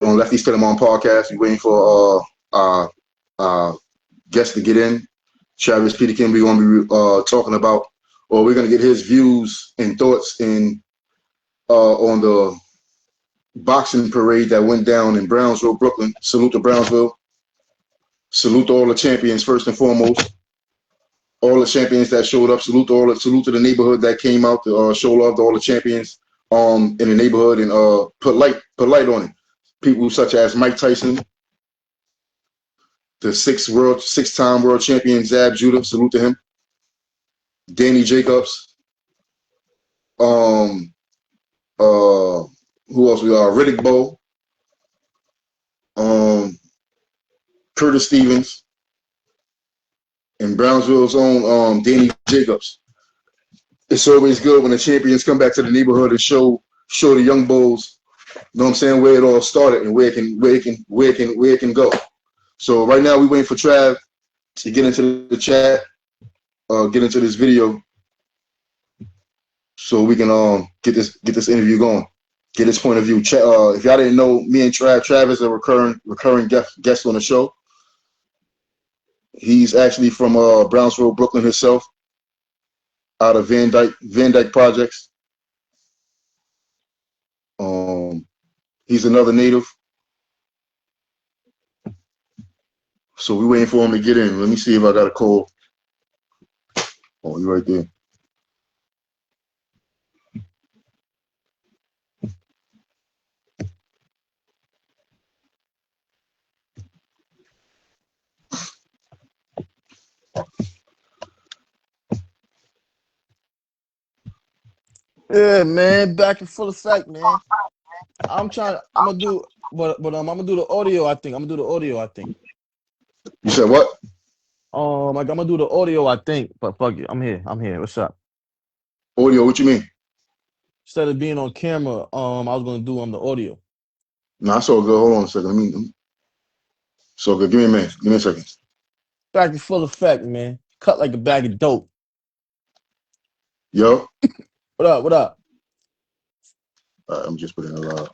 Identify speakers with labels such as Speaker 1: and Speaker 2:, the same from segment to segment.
Speaker 1: on Lefty Stidham on podcast. We're waiting for uh guest to get in. Travis Peterkin. We're going to be talking about, or we're going to get his views and thoughts on the boxing parade that went down in Brownsville, Brooklyn. Salute to Brownsville. Salute to all the champions first and foremost. All the champions that showed up. Salute to the neighborhood that came out to show love to all the champions in the neighborhood and put light on it. People such as Mike Tyson, the six-time world champion Zab Judah. Salute to him. Danny Jacobs. Who else we are? Riddick Bowe. Curtis Stevens. And Brownsville's own Danny Jacobs. It's always good when the champions come back to the neighborhood and show the young bulls, you know what I'm saying, where it all started and where it can go. So right now we're waiting for Trav to get into the chat, get into this video, so we can get this interview going, get his point of view. If y'all didn't know, me and Trav is a recurring guest on the show. He's actually from Brownsville, Brooklyn himself, out of Van Dyke Projects. He's another native. So we're waiting for him to get in. Let me see if I got a call. Oh, you right there.
Speaker 2: Yeah, man, back in full effect, man. I'm gonna do, I'm gonna do the audio. I think.
Speaker 1: You said what?
Speaker 2: Like I'm gonna do the audio. I think, but fuck it, I'm here. What's up?
Speaker 1: Audio, what you mean?
Speaker 2: Instead of being on camera, I was gonna do the audio.
Speaker 1: Nah, it's all good. Hold on a second. So good. Give me a minute. Give me a second.
Speaker 2: Back in full effect, man. Cut like a bag of dope.
Speaker 1: Yo.
Speaker 2: What up?
Speaker 1: All right, I'm just putting a lot.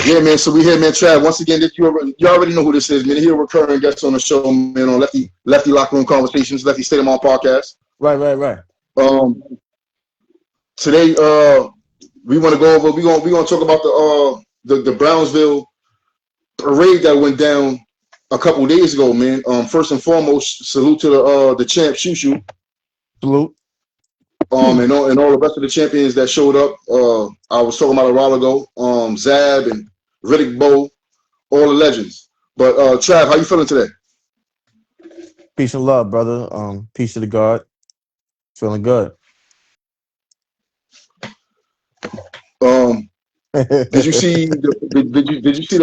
Speaker 1: Yeah, man. So we here, man. Trav. Once again, you already know who this is, man. Here, recurring guest on the show, man. On Lefty Locker Room Conversations, Lefty Stidham on podcast.
Speaker 2: Right.
Speaker 1: Today, we want to go over. We gonna talk about the Brownsville parade that went down a couple of days ago, man. First and foremost, salute to the champ Shushu.
Speaker 2: Salute.
Speaker 1: And all the rest of the champions that showed up. I was talking about a while ago. Zab and Riddick Bowe, all the legends. But Trav, how you feeling today?
Speaker 2: Peace and love, brother. Peace to the God. Feeling good.
Speaker 1: Did you see did you see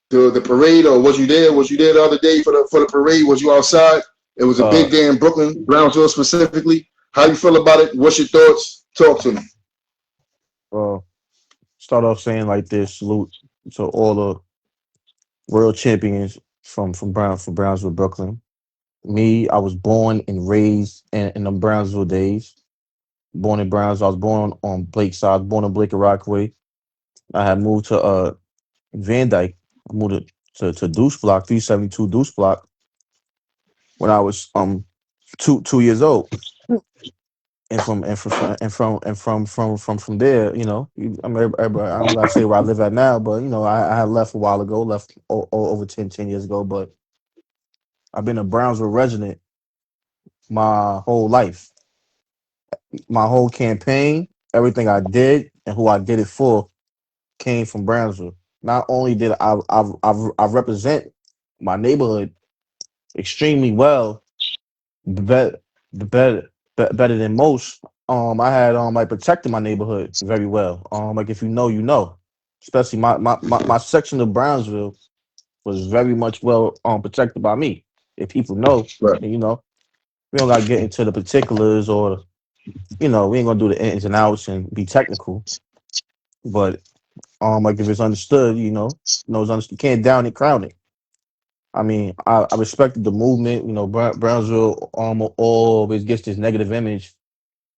Speaker 1: the parade, or was you there? Was you there the other day for the parade? Was you outside? It was a big day in Brooklyn, Brownsville specifically. How you feel about it? What's your thoughts? Talk to me.
Speaker 2: Start off saying like this: salute to all the world champions from Brownsville, Brooklyn. Me, I was born and raised in the Brownsville days. Born in Brownsville. I was born on Blake's side. I was born on Blake and Rockaway. I had moved to Van Dyke. I moved to Deuce Block, 372 Deuce Block, when I was 2 years old. And from there, you know, I mean, I don't gotta say where I live at now, but you know, I had left a while ago, left over 10 years ago, but I've been a Brownsville resident my whole life. My whole campaign, everything I did and who I did it for came from Brownsville. Not only did I represent my neighborhood extremely well, better better than most. I had like protected my neighborhood very well. Like if you know, you know. Especially my section of Brownsville was very much well protected by me. If people know,
Speaker 1: Right.
Speaker 2: and, you know, we don't gotta get into the particulars, or you know, we ain't gonna do the ins and outs and be technical. But like if it's understood, you know, it's understood. You can't down it, crown it. I mean, I respected the movement. You know, Brownsville always gets this negative image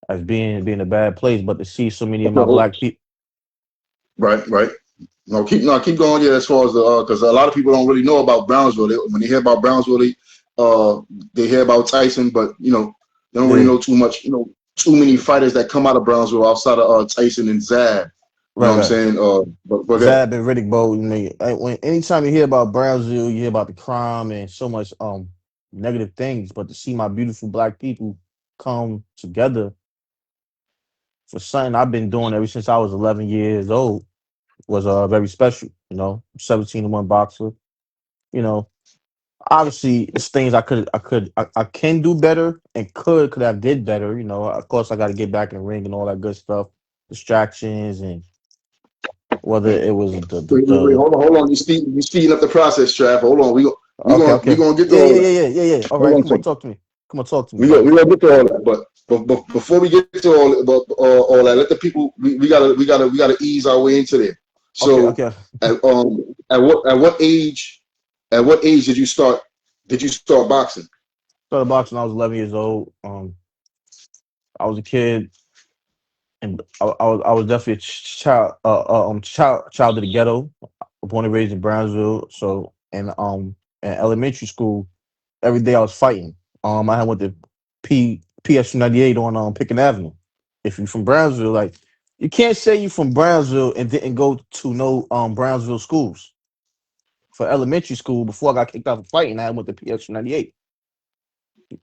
Speaker 2: as being a bad place, but to see so many of my black people.
Speaker 1: Right. keep going. Yeah, as far as the because a lot of people don't really know about Brownsville. When they hear about Brownsville, uh they hear about Tyson, but they don't really
Speaker 2: Yeah,
Speaker 1: know too much. Too many fighters that come out of Brownsville outside of Tyson and Zab. You know
Speaker 2: right,
Speaker 1: what I'm
Speaker 2: right.
Speaker 1: saying? But yeah.
Speaker 2: Zab and Riddick Bowe. When anytime you hear about Brownsville, you hear about the crime and so much negative things. But to see my beautiful black people come together for something I've been doing ever since I was 11 years old was very special. 17 and one boxer. You know, obviously it's things I can do better and could have did better. Of course I got to get back in the ring and all that good stuff, distractions and whether it was
Speaker 1: Wait. Hold on. You speeding up the process, Trav. Hold on.
Speaker 2: okay,
Speaker 1: We
Speaker 2: okay,
Speaker 1: gonna get to
Speaker 2: yeah,
Speaker 1: all
Speaker 2: yeah,
Speaker 1: that.
Speaker 2: yeah, yeah, yeah, yeah. All
Speaker 1: Hold
Speaker 2: right,
Speaker 1: on a
Speaker 2: come on,
Speaker 1: second.
Speaker 2: talk to me. Come on, talk to me, brother.
Speaker 1: We gonna get to all that, but before we get to all that, let the people we gotta ease our way into there.
Speaker 2: Okay,
Speaker 1: So
Speaker 2: okay.
Speaker 1: at what age did you start boxing?
Speaker 2: Started boxing when I was 11 years old. I was a kid, and I was definitely a child of the ghetto, born and raised in Brownsville. So, and in elementary school, every day I was fighting. I had went to PS 98 on Picken Avenue. If you're from Brownsville, like you can't say you from Brownsville and didn't go to no Brownsville schools for elementary school before I got kicked out for fighting. I went to PS 98.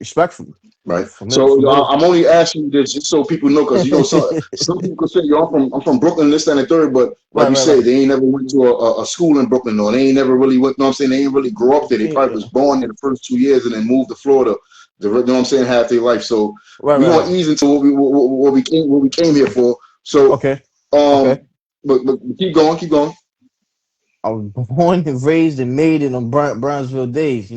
Speaker 2: Respectfully,
Speaker 1: Right.
Speaker 2: for
Speaker 1: So
Speaker 2: middle.
Speaker 1: I'm only asking you this just so people know, because some people could say, yo, I'm from Brooklyn, this, that, and the third, but like
Speaker 2: Right,
Speaker 1: you
Speaker 2: right,
Speaker 1: said,
Speaker 2: right.
Speaker 1: they ain't never went to a school in Brooklyn, or they ain't never really went. You know what I'm saying? They ain't really grow up there. They probably was
Speaker 2: Yeah.
Speaker 1: born there the first 2 years and then moved to Florida. You know what I'm saying? Half their life. So
Speaker 2: Right,
Speaker 1: we
Speaker 2: right,
Speaker 1: gonna
Speaker 2: right.
Speaker 1: ease into what we came here for. So
Speaker 2: Okay, okay.
Speaker 1: um, but keep going, keep going.
Speaker 2: I was born and raised and made in them Brownsville days.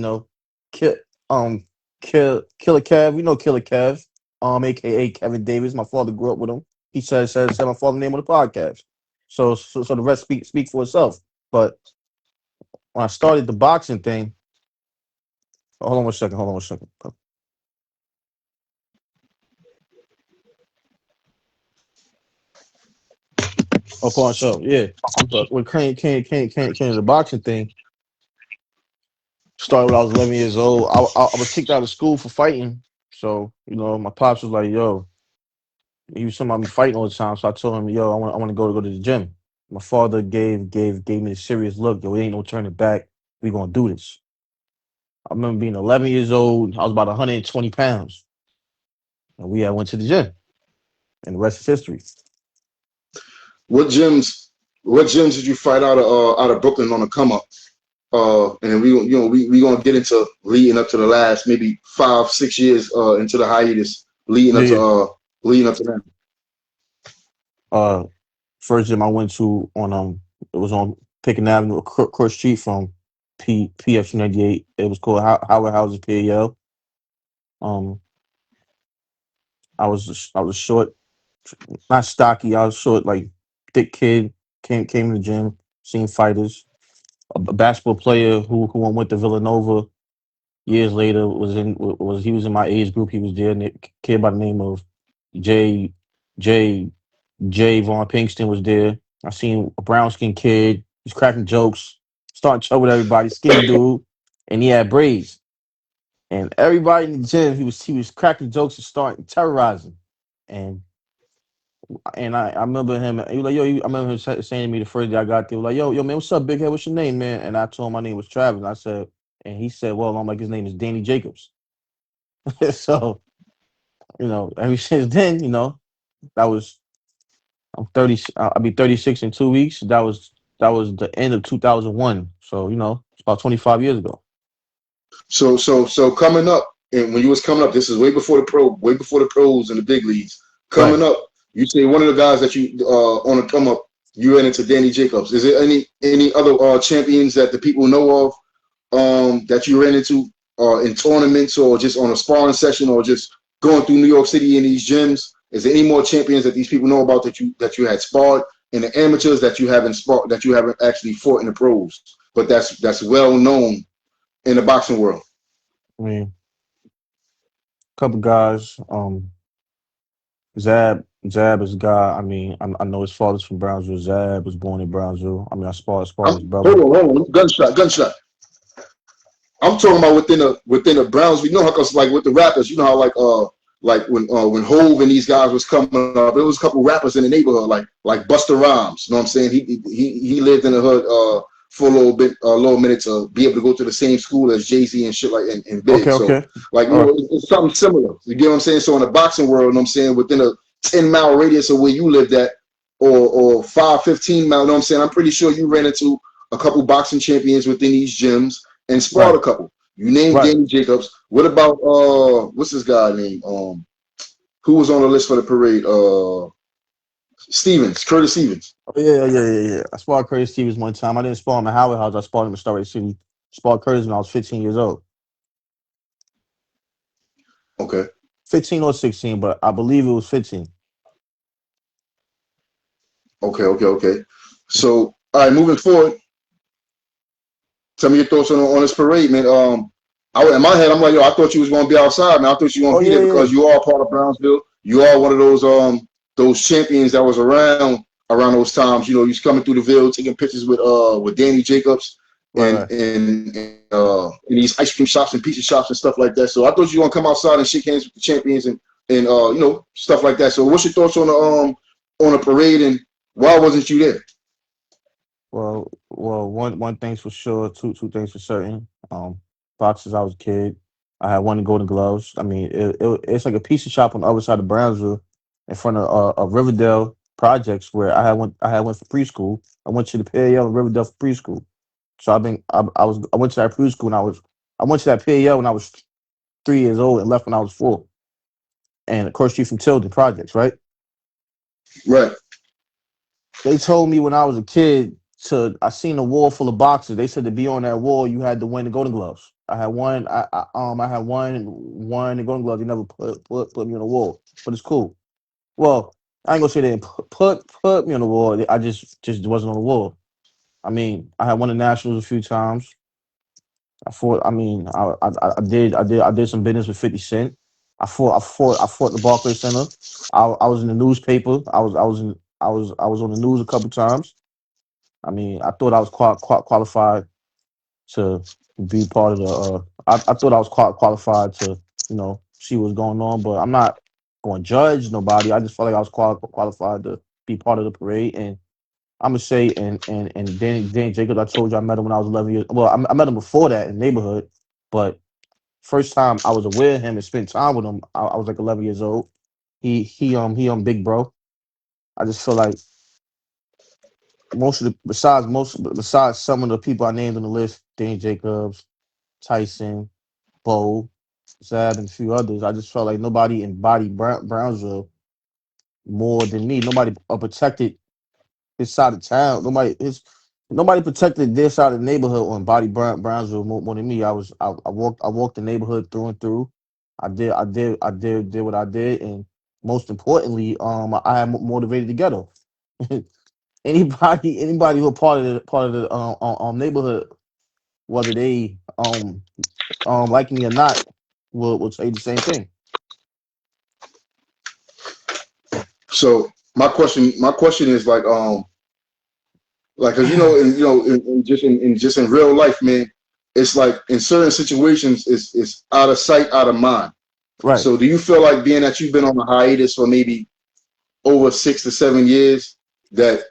Speaker 2: Kill, um, Killer Kev. Killer Kev. AKA Kevin Davis. My father grew up with him. He said my father's name on the podcast. So the rest speak for itself. But when I started the boxing thing, hold on one second. Hold on one second. Upon so yeah. But when came to the boxing thing, started when I was 11 years old. I was kicked out of school for fighting. So my pops was like, "Yo," he was talking about me fighting all the time. So I told him, "Yo, I want to go to the gym." My father gave me a serious look. Yo, it ain't no turning back. We gonna do this. I remember being 11 years old. I was about 120 pounds, and we had went to the gym, and the rest is history.
Speaker 1: What gyms? What gyms did you fight out of Brooklyn on the come up? And then we gonna get into leading up to the last maybe 5-6 years into the hiatus
Speaker 2: Yeah, yeah.
Speaker 1: leading up to that.
Speaker 2: Uh, First gym I went to it was on Picken Avenue, across street from PF 98. It was called Howard Houses PAL. Um, I was short, not stocky. I was short, like thick kid. Came to the gym, seen fighters. A basketball player who went to Villanova years later he was in my age group. He was there. And a kid by the name of J J J Vaughn Pinkston was there. I seen a brown skinned kid. He's cracking jokes, starting trouble with everybody. Skinny dude, and he had braids. And everybody in the gym, he was cracking jokes and starting terrorizing. And I remember him. He was like, "Yo," I remember him saying to me the first day I got there, like, "Yo, man, what's up, big head? What's your name, man?" And I told him my name was Travis. And I said, and he said, "Well, I'm like, his name is Danny Jacobs." So ever since then, that was I'm 30. I'll be 36 in 2 weeks. That was the end of 2001. So it's about 25 years ago.
Speaker 1: So coming up, and when you was coming up, this is way before the pros and the big leagues.
Speaker 2: Right.
Speaker 1: Coming up, you say one of the guys that you on the come up, you ran into Danny Jacobs. Is there any other champions that the people know of that you ran into in tournaments, or just on a sparring session, or just going through New York City in these gyms? Is there any more champions that these people know about that you had sparred in the amateurs that you haven't sparred, that you haven't actually fought in the pros, but that's well known in the boxing world?
Speaker 2: I mean, a couple guys. Zab is God. I mean, I know his father's from Brownsville. Zab was born in Brownsville. I mean, I spar his
Speaker 1: Hold
Speaker 2: brother.
Speaker 1: on, hold on. Gunshot. I'm talking about within the Browns. You know how, cause like with the rappers, you know how like when Hove and these guys was coming up, there was a couple rappers in the neighborhood like Busta Rhymes. You know what I'm saying? He lived in the hood for a little minute to be able to go to the same school as Jay-Z and shit like and
Speaker 2: Okay,
Speaker 1: Big. So
Speaker 2: okay.
Speaker 1: like
Speaker 2: All right.
Speaker 1: it's something similar. You get what I'm saying? So in the boxing world, you know what I'm saying, within a 10-mile radius of where you lived at, or 5, 15 mile, you know what I'm saying? I'm pretty sure you ran into a couple boxing champions within these gyms and sparred
Speaker 2: Right.
Speaker 1: a couple. You named
Speaker 2: Right.
Speaker 1: Danny Jacobs. What about what's this guy name? Who was on the list for the parade? Stevens, Curtis Stevens.
Speaker 2: Oh, yeah. I sparred Curtis Stevens one time. I didn't spar him at Howard House. I sparred him in Starlight City. Sparred Curtis when I was 15 years old.
Speaker 1: Okay,
Speaker 2: 15 or 16, but I believe it was 15.
Speaker 1: okay. So all right, moving forward, tell me your thoughts on this parade, man. In my head, I'm like, yo, I thought you was gonna be outside, man. I thought you were
Speaker 2: Oh
Speaker 1: gonna be
Speaker 2: yeah,
Speaker 1: there
Speaker 2: yeah.
Speaker 1: because you are part of Brownsville. You are one of those champions that was around those times. You know, you was coming through the Ville, taking pictures with Danny Jacobs
Speaker 2: Right,
Speaker 1: and
Speaker 2: right.
Speaker 1: in these ice cream shops and pizza shops and stuff like that. So I thought you were gonna come outside and shake hands with the champions and you know, stuff like that. So what's your thoughts on the parade, and why wasn't you there?
Speaker 2: One thing's for sure. Two things for certain. Boxes. I was a kid. I had one in Golden Gloves. I mean, it's like a pizza shop on the other side of Brownsville, in front of Riverdale projects where I had went for preschool. I went to the PAL in Riverdale for preschool. So I went to that preschool and I went to that PAL when I was 3 years old and left when I was 4. And of course, you from Tilden projects, right?
Speaker 1: Right.
Speaker 2: They told me when I was a kid to I seen a wall full of boxes. They said to be on that wall, you had to win the Golden Gloves. I had one. I had one in Golden Gloves. They never put me on the wall, but it's cool. Well, I ain't gonna say they didn't put me on the wall. I just wasn't on the wall. I mean, I had won the Nationals a few times. I fought. I mean, I did some business with 50 Cent. I fought the Barclays Center. I was in the newspaper. I was on the news a couple times. I mean, I thought I was qualified to be part of the. I thought I was qualified to, see what's going on, but I'm not going to judge nobody. I just felt like I was qualified to be part of the parade, and I'm gonna say, and Danny Jacobs. I told you I met him when I was 11 years. Well, I met him before that in the neighborhood, but first time I was aware of him and spent time with him, I was like 11 years old. He big bro. I just feel like besides some of the people I named on the list, Dane Jacobs, Tyson, Bo, Zab, and a few others, I just felt like nobody embodied Brownsville more than me. Nobody protected his side of town. Nobody protected their side of the neighborhood or embodied Brownsville more than me. I walked the neighborhood through and through. Did what I did, and most importantly, I had motivated the ghetto. Anybody who a part of the neighborhood, whether they like me or not, will say the same thing.
Speaker 1: So my question is like, cause just in real life, man, it's like in certain situations, it's out of sight, out of mind.
Speaker 2: Right.
Speaker 1: So do you feel like being that you've been on a hiatus for maybe over 6 to 7 years, that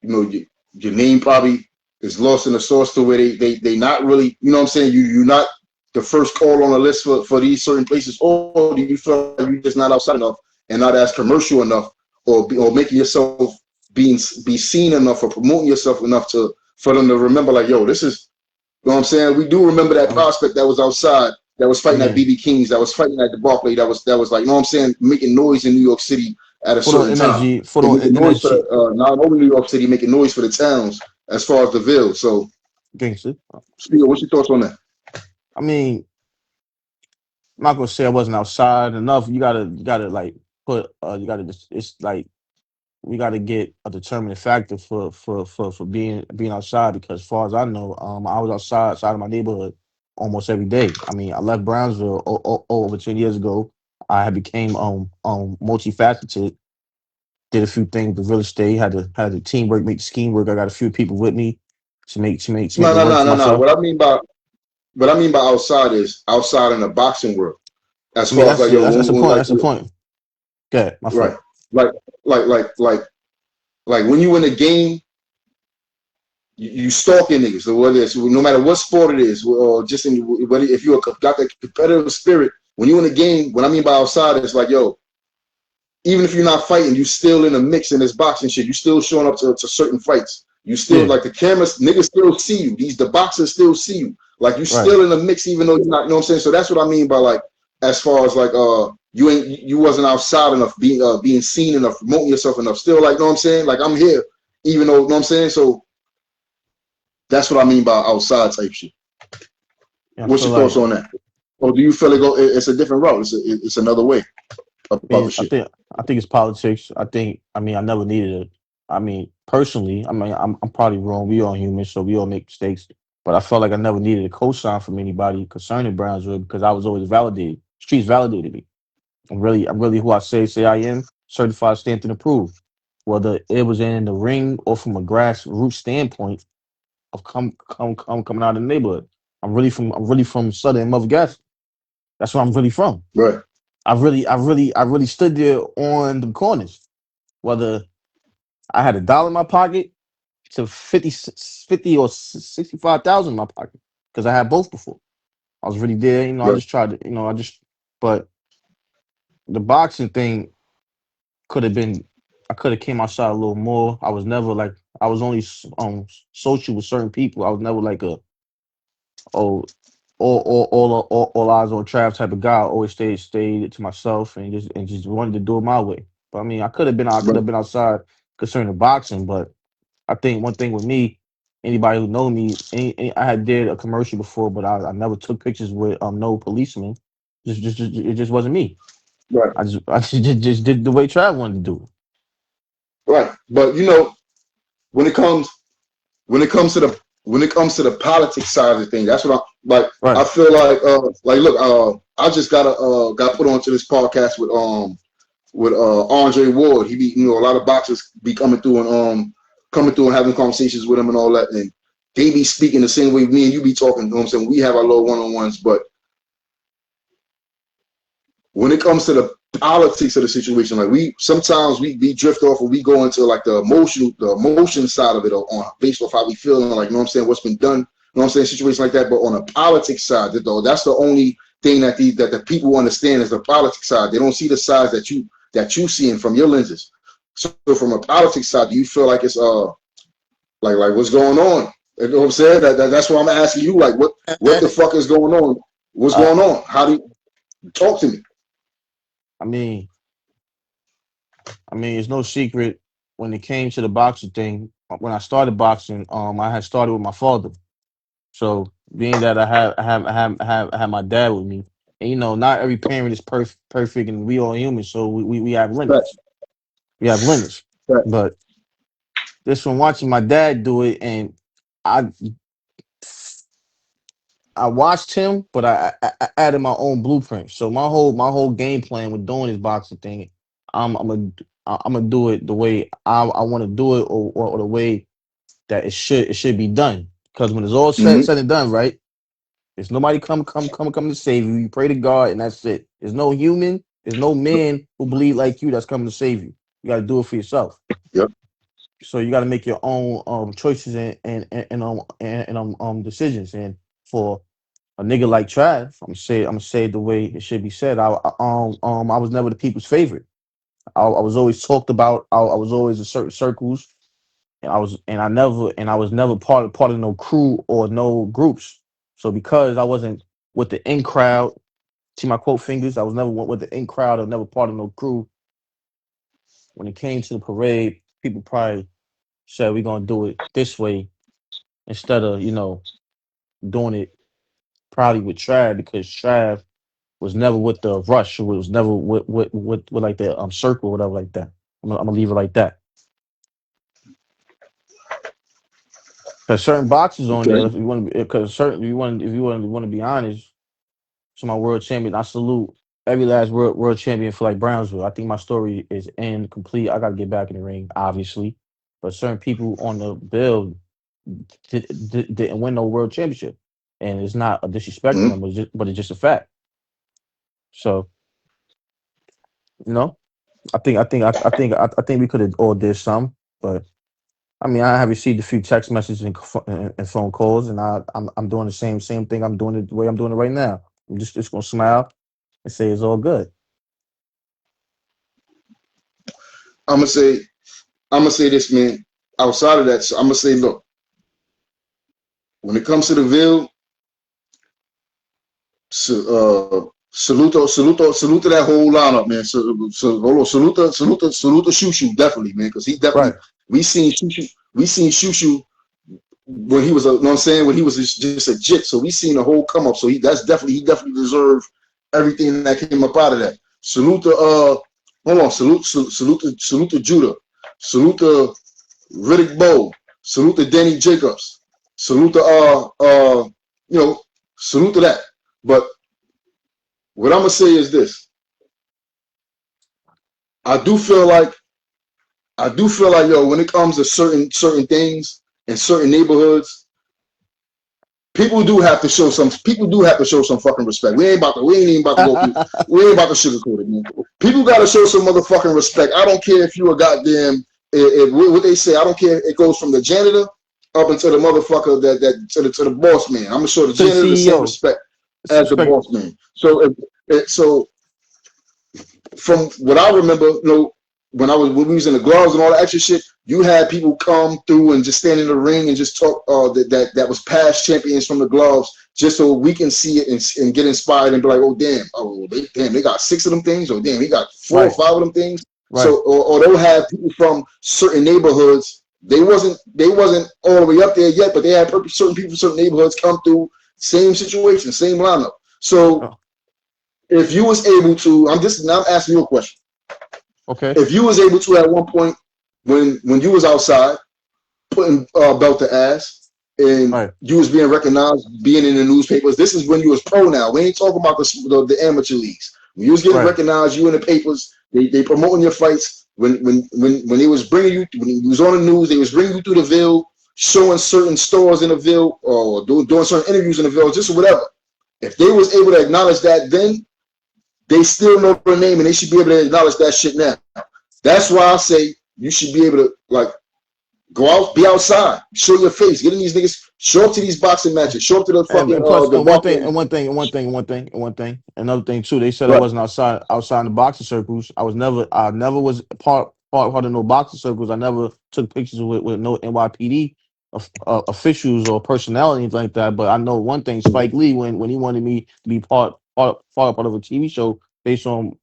Speaker 1: your name probably is lost in the source to where they not really, you know what I'm saying, you're not the first call on the list for these certain places, or do you feel like you're just not outside enough and not as commercial enough, or making yourself be seen enough or promoting yourself enough to for them to remember, like, yo, this is, you know what I'm saying, we do remember that
Speaker 2: Um,
Speaker 1: prospect that was outside, that was
Speaker 2: I
Speaker 1: fighting at
Speaker 2: mean,
Speaker 1: BB King's, that was fighting at the Barclay, that was like, you know what I'm saying, making noise in New York City at a certain time,
Speaker 2: for
Speaker 1: and
Speaker 2: the
Speaker 1: making noise for
Speaker 2: energy,
Speaker 1: the not only New York City, making noise for the towns as far as the Ville. So,
Speaker 2: gangster.
Speaker 1: Spiel, what's your thoughts on that?
Speaker 2: I mean, I'm not gonna say I wasn't outside enough. You gotta like put you gotta just it's like we gotta get a determining factor for being outside because as far as I know, I was outside of my neighborhood almost every day. I mean, I left Brownsville over 10 years ago. I had became multifaceted. Did a few things with real estate. Had the teamwork, make the scheme work. I got a few people with me to make
Speaker 1: No,
Speaker 2: it
Speaker 1: no,
Speaker 2: work
Speaker 1: no,
Speaker 2: for
Speaker 1: no, no.
Speaker 2: myself.
Speaker 1: What I mean by outside is outside in the boxing world. As
Speaker 2: I mean,
Speaker 1: far as like yo,
Speaker 2: that's the
Speaker 1: when
Speaker 2: point.
Speaker 1: like
Speaker 2: That's the point. Okay, my
Speaker 1: right,
Speaker 2: fault.
Speaker 1: like like like like like when you in a game, you stalking niggas. So whether it's no matter what sport it is, or just in whether if you got that competitive spirit, when you in a game, what I mean by outside is like yo, even if you're not fighting, you still in a mix in this boxing shit. You still showing up to certain fights. You still
Speaker 2: Yeah,
Speaker 1: like the cameras, niggas still see you. The boxers still see you. Like you
Speaker 2: right.
Speaker 1: still in the mix, even though you're not. You know what I'm saying? So that's what I mean by like, as far as like, you wasn't outside enough, being seen enough, promoting yourself enough. Still like, you know what I'm saying? Like I'm here, even though, you know what I'm saying? So that's what I mean by outside type shit.
Speaker 2: Yeah, I
Speaker 1: What's
Speaker 2: feel
Speaker 1: your thoughts
Speaker 2: like
Speaker 1: on that? Or do you feel like it's a different route? It's another way about the
Speaker 2: mean,
Speaker 1: shit.
Speaker 2: I think it's politics. I mean, I never needed it. I mean, personally, I mean, I'm probably wrong. We all human, so we all make mistakes. But I felt like I never needed a cosign from anybody concerning Brownsville because I was always validated. Streets validated me. I'm really who I say I am. Certified, stamped, and approved. Whether it was in the ring or from a grassroots standpoint of coming out of the neighborhood. I'm really from Southern Mother Gas. That's where I'm really from.
Speaker 1: Right,
Speaker 2: I really stood there on the corners. Whether I had $1 in my pocket to 50 or 65,000 in my pocket because I had both before. I was really there. You know, I
Speaker 1: right,
Speaker 2: just tried to. But the boxing thing could have been. I could have came outside a little more. I was never like. I was only social with certain people. I was never like a oh all eyes on Trav type of guy. I always stayed to myself and just wanted to do it my way. But I mean, I could
Speaker 1: right,
Speaker 2: have been outside concerning boxing. But I think one thing with me, anybody who know me, I had did a commercial before, but I never took pictures with no policemen. It just wasn't me.
Speaker 1: right,
Speaker 2: I just did the way Trav wanted to do it.
Speaker 1: right. But you know, when it comes when it comes to the politics side of the thing, that's what I like. I
Speaker 2: Right.
Speaker 1: feel like look, I just got put onto this podcast with Andre Ward. He be, you know, a lot of boxers be coming through and having conversations with him and all that, and they be speaking the same way me and you be talking. You know what I'm saying? We have our little one-on-ones, but when it comes to the politics of the situation, like we sometimes we drift off and we go into like the emotion side of it on based off how we feel and like, you know what I'm saying, what's been done, you know what I'm saying, situations like that. But on the politics side, though, that's the only thing that the people understand is the politics side. They don't see the sides that you seeing from your lenses. So from a politics side, do you feel like it's like what's going on? You know what I'm saying? That's why I'm asking you, like, what the fuck is going on? What's
Speaker 2: Uh,
Speaker 1: going on? How do you talk to me?
Speaker 2: I mean, it's no secret when it came to the boxing thing. When I started boxing, I had started with my father. So being that I have my dad with me, and you know, not every parent is perfect, and we all human, so we have
Speaker 1: Right,
Speaker 2: limits. We have limits.
Speaker 1: right.
Speaker 2: But just from watching my dad do it, and I I watched him, but I added my own blueprint. So my whole game plan with doing this boxing thing, I'm gonna I'm gonna do it the way I want to do it, or the way that it should be done. Because when it's all
Speaker 1: Mm-hmm.
Speaker 2: said and done, right? There's nobody come to save you. You pray to God, and that's it. There's no human. There's no man who believe like you that's coming to save you. You got to do it for yourself.
Speaker 1: Yep.
Speaker 2: So you got to make your own choices and decisions. And for a nigga like Trav, I'm gonna say it the way it should be said. I was never the people's favorite. I was always talked about. I was always in certain circles, and I was never part of no crew or no groups. So because I wasn't with the in crowd, see my quote fingers, I was never with the in crowd or never part of no crew. When it came to the parade, people probably said we're gonna do it this way instead of doing it probably with Trav because Trav was never with the rush. It was never with like the circle or whatever like that. I'm gonna leave it like that. There's certain boxes on there
Speaker 1: Okay.
Speaker 2: if you want to because certain if you want to be honest. To my world champion, I salute every last world champion for like Brownsville. I think my story is incomplete. I got to get back in the ring, obviously, but certain people on the bill didn't win no world championship, and it's not a disrespect to
Speaker 1: Mhm.
Speaker 2: them, but it's just a fact. So you know, I think we could have all did some, but I mean, I have received a few text messages and phone calls, and I'm doing the same thing. I'm doing it the way I'm doing it right now. I'm just gonna smile and say it's all good.
Speaker 1: I'm gonna say I'm gonna say this, man. Outside of that, so I'm gonna say, look, when it comes to the Ville, salute to that whole lineup, man. Hold on, salute to Shushu, definitely, man, because he definitely
Speaker 2: Right.
Speaker 1: we seen Shushu when he was a, you know what I'm saying, when he was just a jit. So we seen the whole come up. So he definitely deserved everything that came up out of that. Salute to hold on, salute to Judah, salute to Riddick Bowe, salute to Danny Jacobs, salute to you know, salute to that. But what I'm gonna say is this: I do feel like yo, when it comes to certain things in certain neighborhoods, people do have to show some fucking respect. We ain't even about to go through, we ain't about to sugarcoat it, man. People gotta show some motherfucking respect. I don't care if you a goddamn what they say, I don't care. It goes from the janitor up until the motherfucker to the boss man. I'm gonna show the
Speaker 2: To the
Speaker 1: janitor the same
Speaker 2: CEO,
Speaker 1: respect as the
Speaker 2: respect.
Speaker 1: boss man. So from what I remember, you know, when we was in the gloves and all that extra shit, you had people come through and just stand in the ring and just talk that was past champions from the gloves, just so we can see it and get inspired and be like, oh they got 6 of them things, or damn, he got 4 or
Speaker 2: Right.
Speaker 1: 5 of them things.
Speaker 2: Right.
Speaker 1: So or they'll have people from certain neighborhoods. They wasn't all the way up there yet, but they had certain people from certain neighborhoods come through, same situation, same lineup. So
Speaker 2: Oh,
Speaker 1: if you was able to, I'm asking you a question.
Speaker 2: okay.
Speaker 1: If you was able to at one point when you was outside putting belt to ass and
Speaker 2: Right.
Speaker 1: you was being recognized, being in the newspapers, this is when you was pro now. We ain't talking about the amateur leagues. When you was getting
Speaker 2: Right.
Speaker 1: recognized, you in the papers, they promoting your fights. When they was bringing you, when you was on the news, they was bringing you through the Ville, showing certain stores in the Ville, or doing certain interviews in the Ville, just whatever. If they was able to acknowledge that then, they still know their name and they should be able to acknowledge that shit now. That's why I say you should be able to like go out, be outside, show your face, get in these niggas, show up to these boxing matches, show up to the fucking
Speaker 2: And plus,
Speaker 1: the boxing.
Speaker 2: another thing too. They said I
Speaker 1: Right,
Speaker 2: wasn't outside the boxing circles. I never was part of no boxing circles. I never took pictures with no NYPD officials or personalities like that. But I know one thing: Spike Lee, when he wanted me to be part of a TV show based on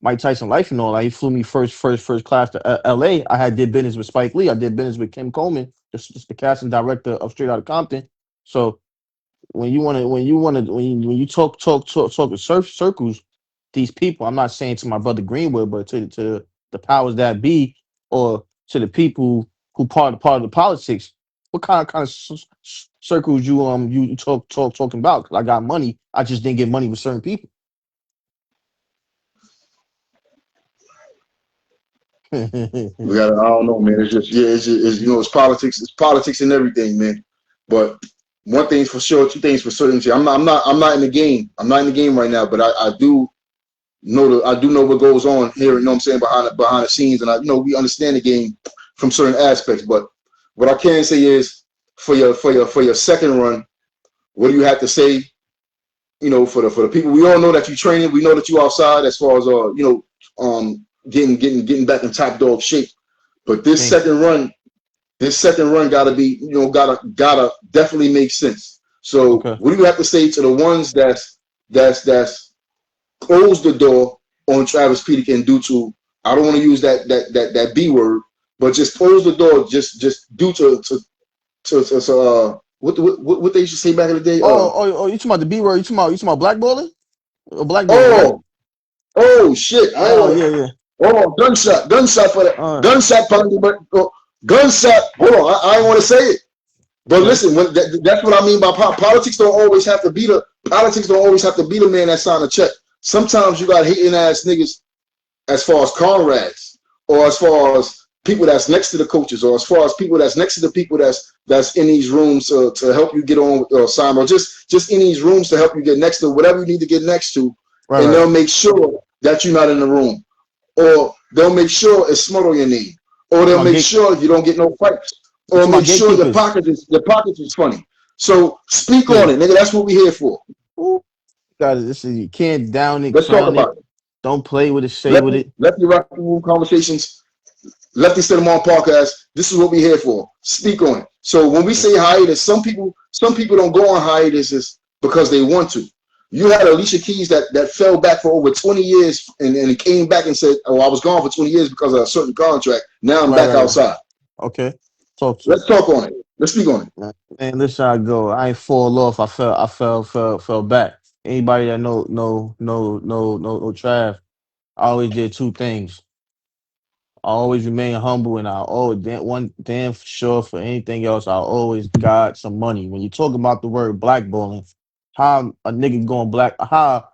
Speaker 2: Mike Tyson life and all that, he flew me first class to L.A. I had did business with Spike Lee. I did business with Kim Coleman, just the casting director of Straight Outta Compton. So when you talk to circles, these people, I'm not saying to my brother Greenwood, but to the powers that be, or to the people who part of the politics, what kind of circles you talking about? 'Cause I got money, I just didn't get money with certain people.
Speaker 1: we got. I don't know, man. It's just yeah. It's you know, it's politics. It's politics and everything, man. But one thing's for sure, two things for certain. I'm not in the game. I'm not in the game right now. But I do know what goes on here. You know what I'm saying, behind the scenes, and we understand the game from certain aspects. But what I can say is for your second run, what do you have to say? You know, for the people, we all know that you training. We know that you outside as far as getting back in top dog shape. But
Speaker 2: Thank you.
Speaker 1: this second run gotta be, gotta definitely make sense. So
Speaker 2: Okay.
Speaker 1: what do you have to say to the ones that's closed the door on Travis Peterkin due to, I don't want to use that B word, but just close the door just due to what they used to say back in the day.
Speaker 2: You talking about the B word? You talking about blackballing or blackballing, right?
Speaker 1: Oh oh shit! I ain't
Speaker 2: Oh
Speaker 1: want
Speaker 2: yeah,
Speaker 1: to.
Speaker 2: yeah.
Speaker 1: Oh, gunshot for that.
Speaker 2: Uh,
Speaker 1: Gunshot penalty, but gunshot. Hold on, I ain't want to say it. But
Speaker 2: okay.
Speaker 1: listen, that's what I mean by politics. Don't always have to be the man that signed a check. sometimes you got hating ass niggas as far as comrades, or as far as people that's next to the coaches, or as far as people that's next to the people that's in these rooms to help you get on Simon, or just in these rooms to help you get next to whatever you need to get next to,
Speaker 2: Right,
Speaker 1: and
Speaker 2: right.
Speaker 1: they'll make sure that you're not in the room, or they'll make sure it's smut on your name, or they'll
Speaker 2: My
Speaker 1: make
Speaker 2: gate.
Speaker 1: sure you don't get no fights,
Speaker 2: To
Speaker 1: or
Speaker 2: my
Speaker 1: make sure
Speaker 2: gatekeepers.
Speaker 1: your pockets is funny. So speak
Speaker 2: Yeah.
Speaker 1: on it, nigga. That's what we here for.
Speaker 2: Ooh, got it. This is you can't down it,
Speaker 1: Let's talk
Speaker 2: crown
Speaker 1: about
Speaker 2: it.
Speaker 1: it.
Speaker 2: Don't play with it, say with it.
Speaker 1: Lefty Rocky Room Conversations, Lefty Cinema podcast. This is what we here for. Speak on it. So when we say hiatus, some people don't go on hiatuses because they want to. You had Alicia Keys that fell back for over 20 years and it came back and said, "Oh, I was gone for 20 years because of a certain contract. Now I'm
Speaker 2: Right,
Speaker 1: back
Speaker 2: right, right.
Speaker 1: outside."
Speaker 2: Okay. Talk to
Speaker 1: Let's talk on it. Let's speak on it.
Speaker 2: man. This how I go. I ain't fall off. I fell back. Anybody that no Trav. I always did two things. I always remain humble, and I always one damn for sure for anything else. I always got some money. When you talk about the word blackballing, how a nigga going black, how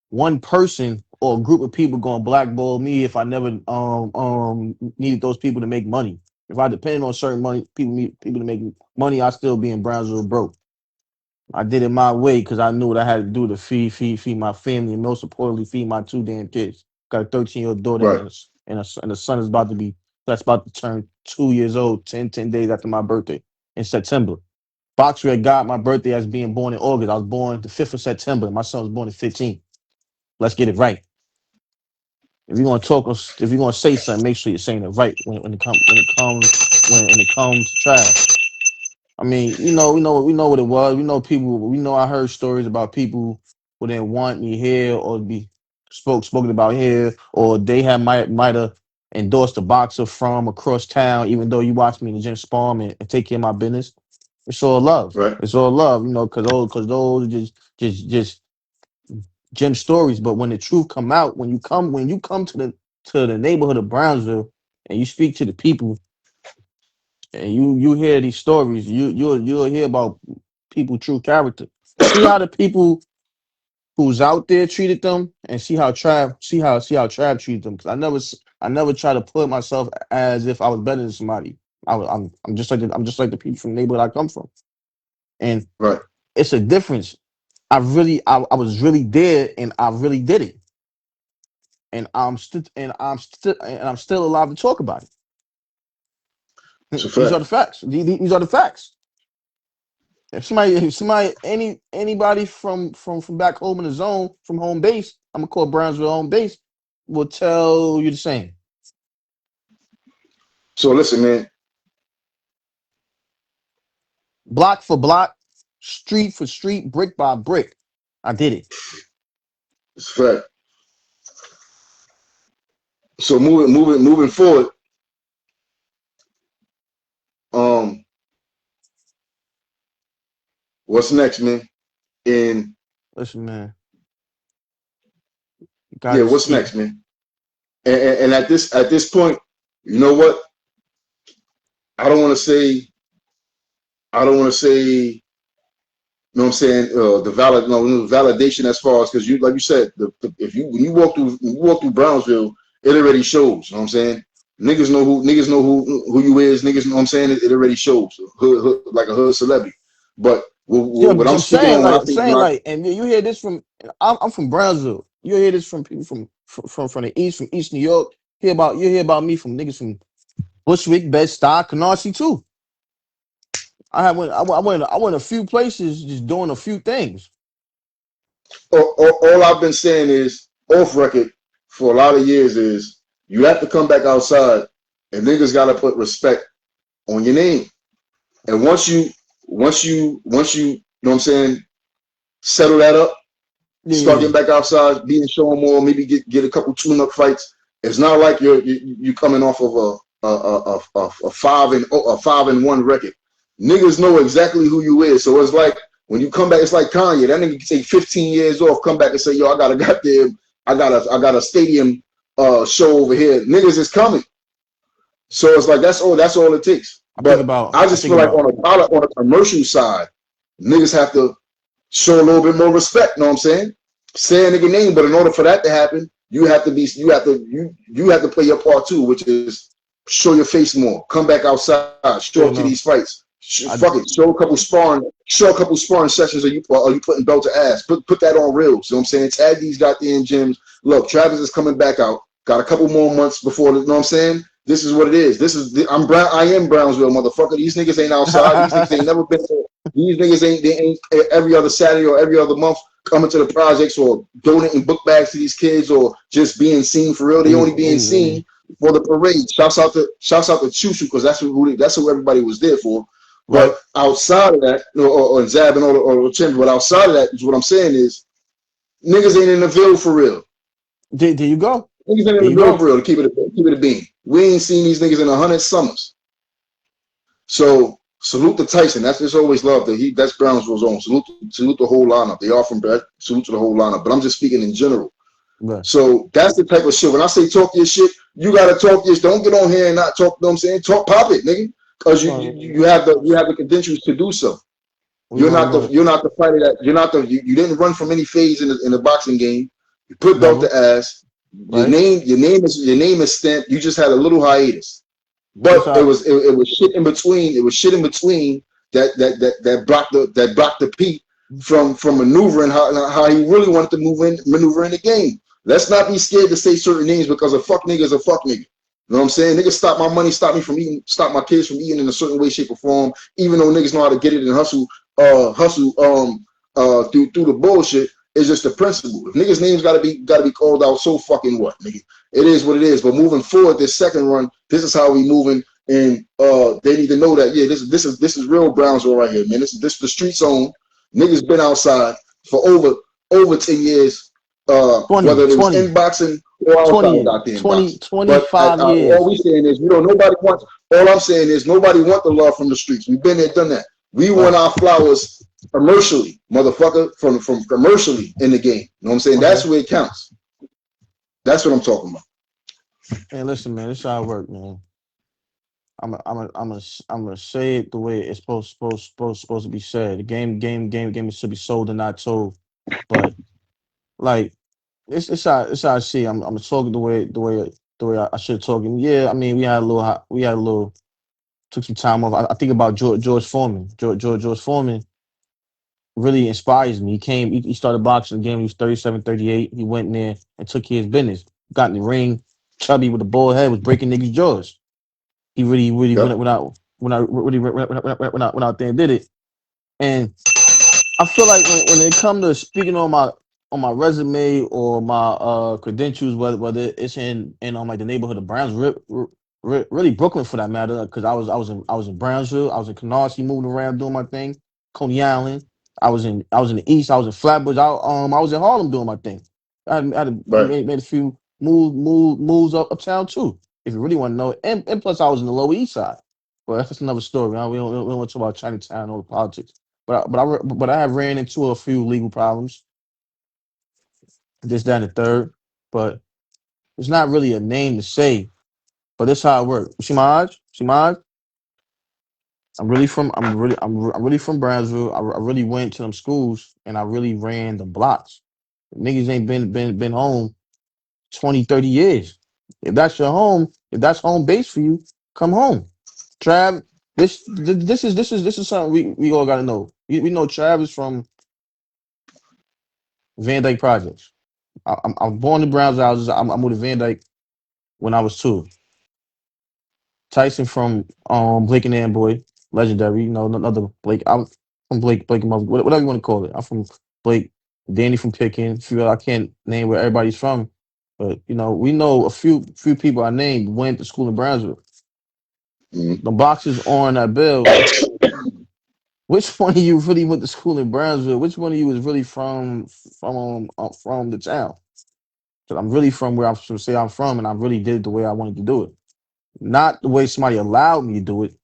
Speaker 2: one person or a group of people going blackball me if I never needed those people to make money. If I depended on certain money people to make money, I still be in Brownsville broke. I did it my way because I knew what I had to do to feed my family, and most importantly, feed my two damn kids. Got a 13-year-old daughter
Speaker 1: Right.
Speaker 2: and a son is about to be that's about to turn 2 years old, 10 days after my birthday in September. Boxer had got my birthday as being born in August. I was born the 5th of September. My son was born the 15th. Let's get it right. If you're gonna talk, if you're gonna say something, make sure you're saying it right when it comes to Trav. I mean, we know what it was. We know people. We know I heard stories about people who didn't want me here or be spoken about here, or they might have endorsed a boxer from across town, even though you watch me in the gym spar and take care of my business. It's all love.
Speaker 1: Right.
Speaker 2: It's all love, because those are just gym stories. But when the truth come out, when you come to the neighborhood of Brownsville and you speak to the people and you hear these stories, you'll hear about people true character. See how the people who's out there treated them, and see how Trav treated them. Because I never try to put myself as if I was better than somebody. I'm just like the people from the neighborhood I come from, and
Speaker 1: Right.
Speaker 2: it's a difference. I was really there, and I really did it, and I'm still alive to talk about
Speaker 1: It's a
Speaker 2: it. These are
Speaker 1: fact.
Speaker 2: the facts. These are the facts. Anybody from back home in the zone, from home base, I'm gonna call Brownsville home base, will tell you the same.
Speaker 1: So listen, man.
Speaker 2: Block for block, street for street, brick by brick. I did it.
Speaker 1: It's a fact. So moving forward. Um, what's next, man? And
Speaker 2: Listen, man, you
Speaker 1: yeah,
Speaker 2: gotta
Speaker 1: what's
Speaker 2: see.
Speaker 1: next, man? And at this point, you know what? I don't want to say. I don't want to say. You know what I'm saying? Validation as far as because you, like you said, if you when you walk through Brownsville, it already shows. You know what I'm saying? Niggas know who you is. Niggas know what I'm saying. It already shows. Like a hood celebrity. But
Speaker 2: Yeah,
Speaker 1: what I'm
Speaker 2: I'm
Speaker 1: speaking
Speaker 2: saying
Speaker 1: on when I
Speaker 2: like
Speaker 1: say when I
Speaker 2: and you hear this from. I'm from Brownsville. You hear this from people from the east, from East New York. You hear about me from niggas from Bushwick, Bed-Stuy, Canarsie too. I went a few places just doing a few things.
Speaker 1: all I've been saying is off record for a lot of years is you have to come back outside and niggas got to put respect on your name. And once you know what I'm saying, settle that up,
Speaker 2: Yeah,
Speaker 1: start
Speaker 2: yeah,
Speaker 1: getting back outside, being showing more, maybe get a couple tune-up fights. It's not like you coming off of a 5-1 record. Niggas know exactly who you is. So it's like when you come back, it's like Kanye. That nigga can take 15 years off, come back and say, yo, I got a stadium show over here. Niggas is coming. So it's like that's all it takes. But I
Speaker 2: I
Speaker 1: just
Speaker 2: think
Speaker 1: feel like
Speaker 2: about
Speaker 1: on a commercial side, niggas have to show a little bit more respect. You know what I'm saying? say a nigga name, but in order for that to happen, you have to play your part too, which is show your face more, come back outside, show up to
Speaker 2: Fair
Speaker 1: these
Speaker 2: enough.
Speaker 1: fights,
Speaker 2: I
Speaker 1: fuck it, show a couple sparring sessions, or you putting belt to ass, put that on reels. You know what I'm saying? Tag these goddamn gyms. Look, Travis is coming back out. Got a couple more months before. You know what I'm saying? This is what it is. I am Brownsville, motherfucker. These niggas ain't outside. These niggas ain't never been. These niggas ain't every other Saturday or every other month coming to the projects or donating book bags to these kids or just being seen for real. They only being seen for the parade. Shouts out to Chushu because that's who everybody was there for.
Speaker 2: right.
Speaker 1: But outside of that, or Zab and or Tim, but outside of that is what I'm saying is niggas ain't in the Ville for real.
Speaker 2: There you go.
Speaker 1: Niggas ain't in
Speaker 2: There
Speaker 1: the
Speaker 2: you
Speaker 1: Ville
Speaker 2: go.
Speaker 1: for real. To keep it a bean. We ain't seen these niggas in 100 summers. So salute to Tyson. That's just always love that that's Brownsville's own. Salute the whole lineup. They are from that. Salute to the whole lineup. But I'm just speaking in general.
Speaker 2: Right.
Speaker 1: So that's the type of shit. When I say talk your shit, you gotta talk your shit. Don't get on here and not talk. You know what I'm saying? Pop it, nigga. Because you have the credentials to do so.
Speaker 2: We gonna go
Speaker 1: You're not the fighter that you didn't run from any phase in the boxing game. You put belt
Speaker 2: never.
Speaker 1: to ass.
Speaker 2: Right.
Speaker 1: Your name is stamped. You just had a little hiatus.
Speaker 2: That's
Speaker 1: But
Speaker 2: how.
Speaker 1: it was shit in between. It was shit in between that blocked the Pete from maneuvering how he really wanted to maneuver in the game. Let's not be scared to say certain names because a fuck nigga is a fuck nigga. You know what I'm saying? Niggas stop my money, stop me from eating, stop my kids from eating in a certain way, shape, or form. Even though niggas know how to get it and hustle through the bullshit. It's just the principle. If niggas' names gotta be called out, so fucking what, nigga? It is what it is. But moving forward, this second run, this is how we moving, and they need to know that this is real Brownsville right here, man. This the street zone. Niggas been outside for over 10 years,
Speaker 2: 20,
Speaker 1: whether it was
Speaker 2: 20,
Speaker 1: inboxing or
Speaker 2: 20
Speaker 1: outside of
Speaker 2: years.
Speaker 1: goddamn
Speaker 2: 20,
Speaker 1: boxing. But
Speaker 2: 25 years.
Speaker 1: all we saying is we don't nobody wants. All I'm saying is nobody want the love from the streets. We've been there, done that. We want
Speaker 2: Right.
Speaker 1: our flowers commercially, motherfucker, from commercially in the game. You know what I'm saying?
Speaker 2: Okay.
Speaker 1: That's where it counts. That's what I'm talking about.
Speaker 2: Hey, listen, man. This is how it work, man. I'm gonna say it the way it's supposed to be said. The game should be sold and not told. But like it's how I see. I'm talking the way I should talk. And yeah, I mean we had a little took some time off. I think about George Foreman. George Foreman really inspires me. He started boxing the game. He was 37, 38. He went in there and took care of his business. Got in the ring, chubby with a bald head, was breaking niggas' jaws. He really
Speaker 1: Yep.
Speaker 2: went out there and did it. And I feel like when it comes to speaking on my resume or my credentials, whether it's in like the neighborhood of Brownsville, really Brooklyn for that matter, because I was in Brownsville, I was in Canarsie moving around doing my thing, Coney Island. I was in the East, I was in Flatbush, I was in Harlem doing my thing.
Speaker 1: Right.
Speaker 2: Made a few moves uptown too, if you really want to know. And plus I was in the Lower East Side. But that's another story. Huh? We don't want to talk about Chinatown or politics. But I have ran into a few legal problems, this, that, and the third. But it's not really a name to say. But this how it works. See my odds? See my odds? I'm really from Brownsville. I really went to them schools and I really ran the blocks. Niggas ain't been home 20, 30 years. If that's your home, if that's home base for you, come home. Trav, this is something we all gotta know. We know Trav is from Van Dyke Projects. I'm born in Browns houses. I moved to Van Dyke when I was 2. Tyson from Blake and Amboy, legendary. You know, another Blake. I'm from Blake and whatever you want to call it. I'm from Blake. Danny from Peterkin. I can't name where everybody's from, but you know, we know a few people I named went to school in Brownsville.
Speaker 1: Mm-hmm.
Speaker 2: The boxes on that bill. Which one of you really went to school in Brownsville? Which one of you is really from the town? Because I'm really from where I'm to say I'm from, and I really did it the way I wanted to do it, not the way somebody allowed me to do it.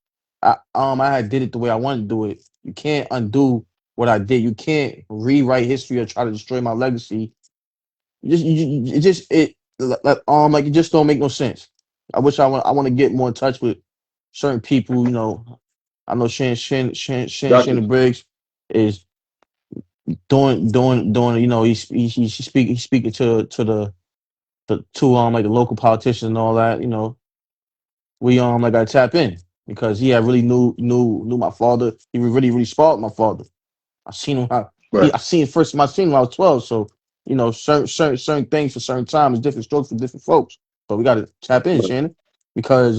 Speaker 2: I had did it the way I wanted to do it. You can't undo what I did. You can't rewrite history or try to destroy my legacy. It just like it just don't make no sense. I want to get more in touch with certain people. You know, I know
Speaker 1: Got you.
Speaker 2: Shannon Briggs is doing. You know, he's speaking to the to like the local politicians and all that. You know, we like I tap in because he had really knew my father. He really spoiled my father. I seen him how
Speaker 1: Right.
Speaker 2: I seen first time I seen him when I was 12. So you know, certain things for certain times, different strokes for different folks. But we got to tap in,
Speaker 1: Right.
Speaker 2: Shannon, because